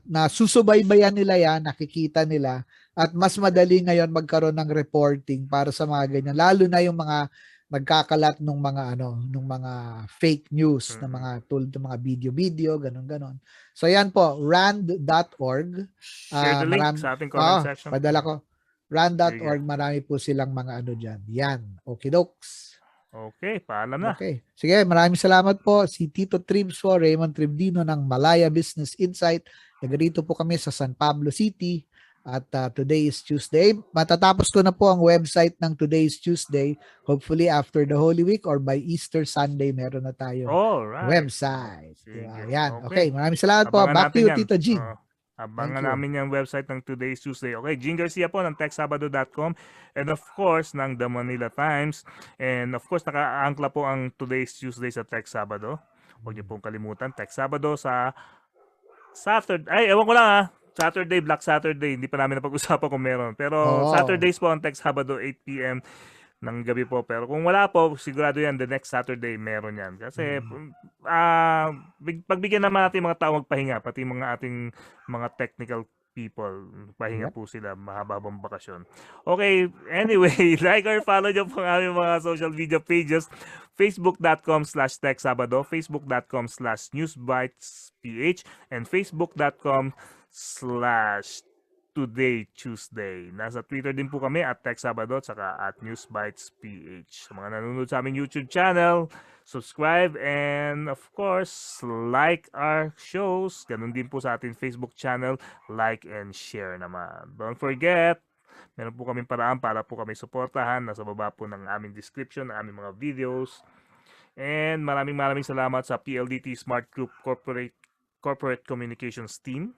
Nasusubaybayan nila 'yan, nakikita nila, at mas madali ngayon magkaroon ng reporting para sa mga ganyan, lalo na yung mga nagkakalat ng mga fake news na mga tulad ng mga video ganon. So yan po, rand.org. Share the link sa ating comment section. Padala ko. Rand.org, marami po silang mga dyan. Yan. Okay, dokes. Okay, paalam na. Okay. Sige, maraming salamat po. Si Tito Tribs po, Raymund Tribdino ng Malaya Business Insight. Nagarito po kami sa San Pablo City. At today is Tuesday. Matatapos ko na po ang website ng Today is Tuesday. Hopefully after the Holy Week or by Easter Sunday, meron na tayo website. Diba? Yan. Okay, maraming salamat po. Back to you, Tito Jing. Abangan namin yung website ng Today's Tuesday. Okay, Jing Garcia po ng TechSabado.com, and of course ng The Manila Times, and of course naka-aangkla po ang Today's Tuesday sa TechSabado. Huwag niyo pong kalimutan, TechSabado sa Saturday. Ewan ko lang Saturday, Black Saturday. Hindi pa namin napag-usapan kung meron. Pero Saturdays po ang TechSabado 8 p.m. ng gabi po. Pero kung wala po, sigurado yan, the next Saturday meron yan. Kasi pagbigyan naman natin mga tao magpahinga, pati mga ating mga technical people, pahinga po sila, mahababang bakasyon. Okay, anyway, like or follow nyo po ang aming mga social media pages, facebook.com/TechSabado, facebook.com/Newsbytes.ph, and facebook.com/Today Tuesday. Nasa Twitter din po kami at TechSabado at saka at Newsbytes.ph. Sa mga nanonood sa aming YouTube channel, subscribe, and of course, like our shows. Ganun din po sa ating Facebook channel, like and share naman. Don't forget, meron po kaming paraan para po kami suportahan. Nasa baba po ng aming description, ng aming mga videos. And maraming salamat sa PLDT Smart Group Corporate Communications Team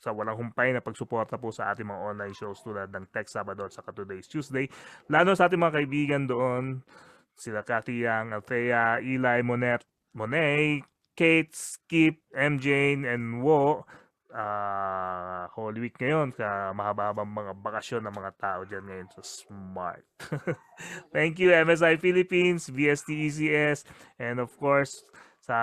sa walang humpay na pagsuporta po sa ating mga online shows tulad ng TechSabado at saka Today's Tuesday. Lalo sa ating mga kaibigan doon, sila Cathy Yang, Althea, Eli, Monet, Kate, Skip, MJ, and Wo. Holy Week ngayon, mahaba-habang mga bakasyon ng mga tao dyan ngayon sa Smart. Thank you, MSI Philippines, VST-ECS, and of course, sa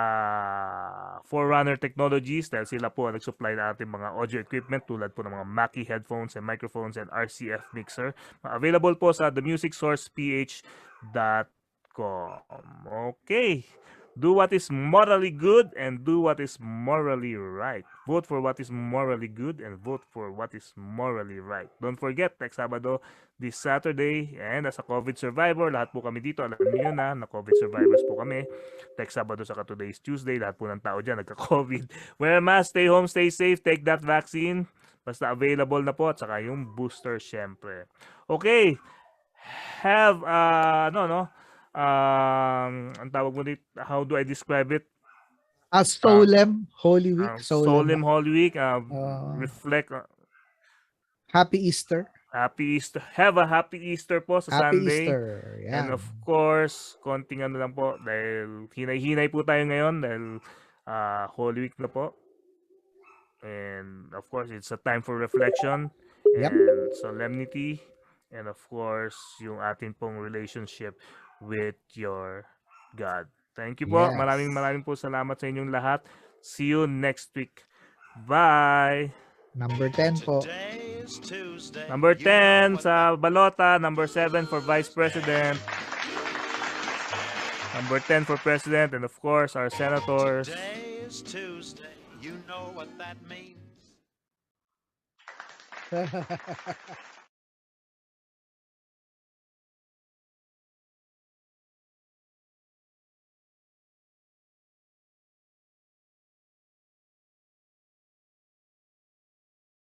Forerunner Technologies, dahil sila po ang nag-supply na ating mga audio equipment tulad po ng mga Mackie headphones and microphones and RCF mixer. Available po sa themusicsourceph.com. Okay. Do what is morally good and do what is morally right. Vote for what is morally good and vote for what is morally right. Don't forget, TechSabado this Saturday. And as a COVID survivor, lahat po kami dito, alam niyo na COVID survivors po kami. TechSabado sa Today's Tuesday, lahat po ng tao dyan nagka-COVID. Wear a mask, stay home, stay safe, take that vaccine. Basta available na po at saka yung booster syempre. Okay. Have, ang tawag mo dito, how do I describe it? A solemn Holy Week. Solemn Holy Week. Reflect. Happy Easter. Happy Easter. Have a happy Easter po sa happy Sunday. Easter. Yeah. And of course, konting lang po dahil hinay-hinay po tayo ngayon dahil Holy Week na po. And of course, it's a time for reflection and solemnity. And of course, yung ating pong relationship with your God. Thank you po. Yes. Maraming po salamat sa inyong lahat. See you next week. Bye! Number 10 po. Number 10 sa balota. Number 7 for Vice President. Number 10 for president, and of course, our senators. Today is Tuesday. You know what that means.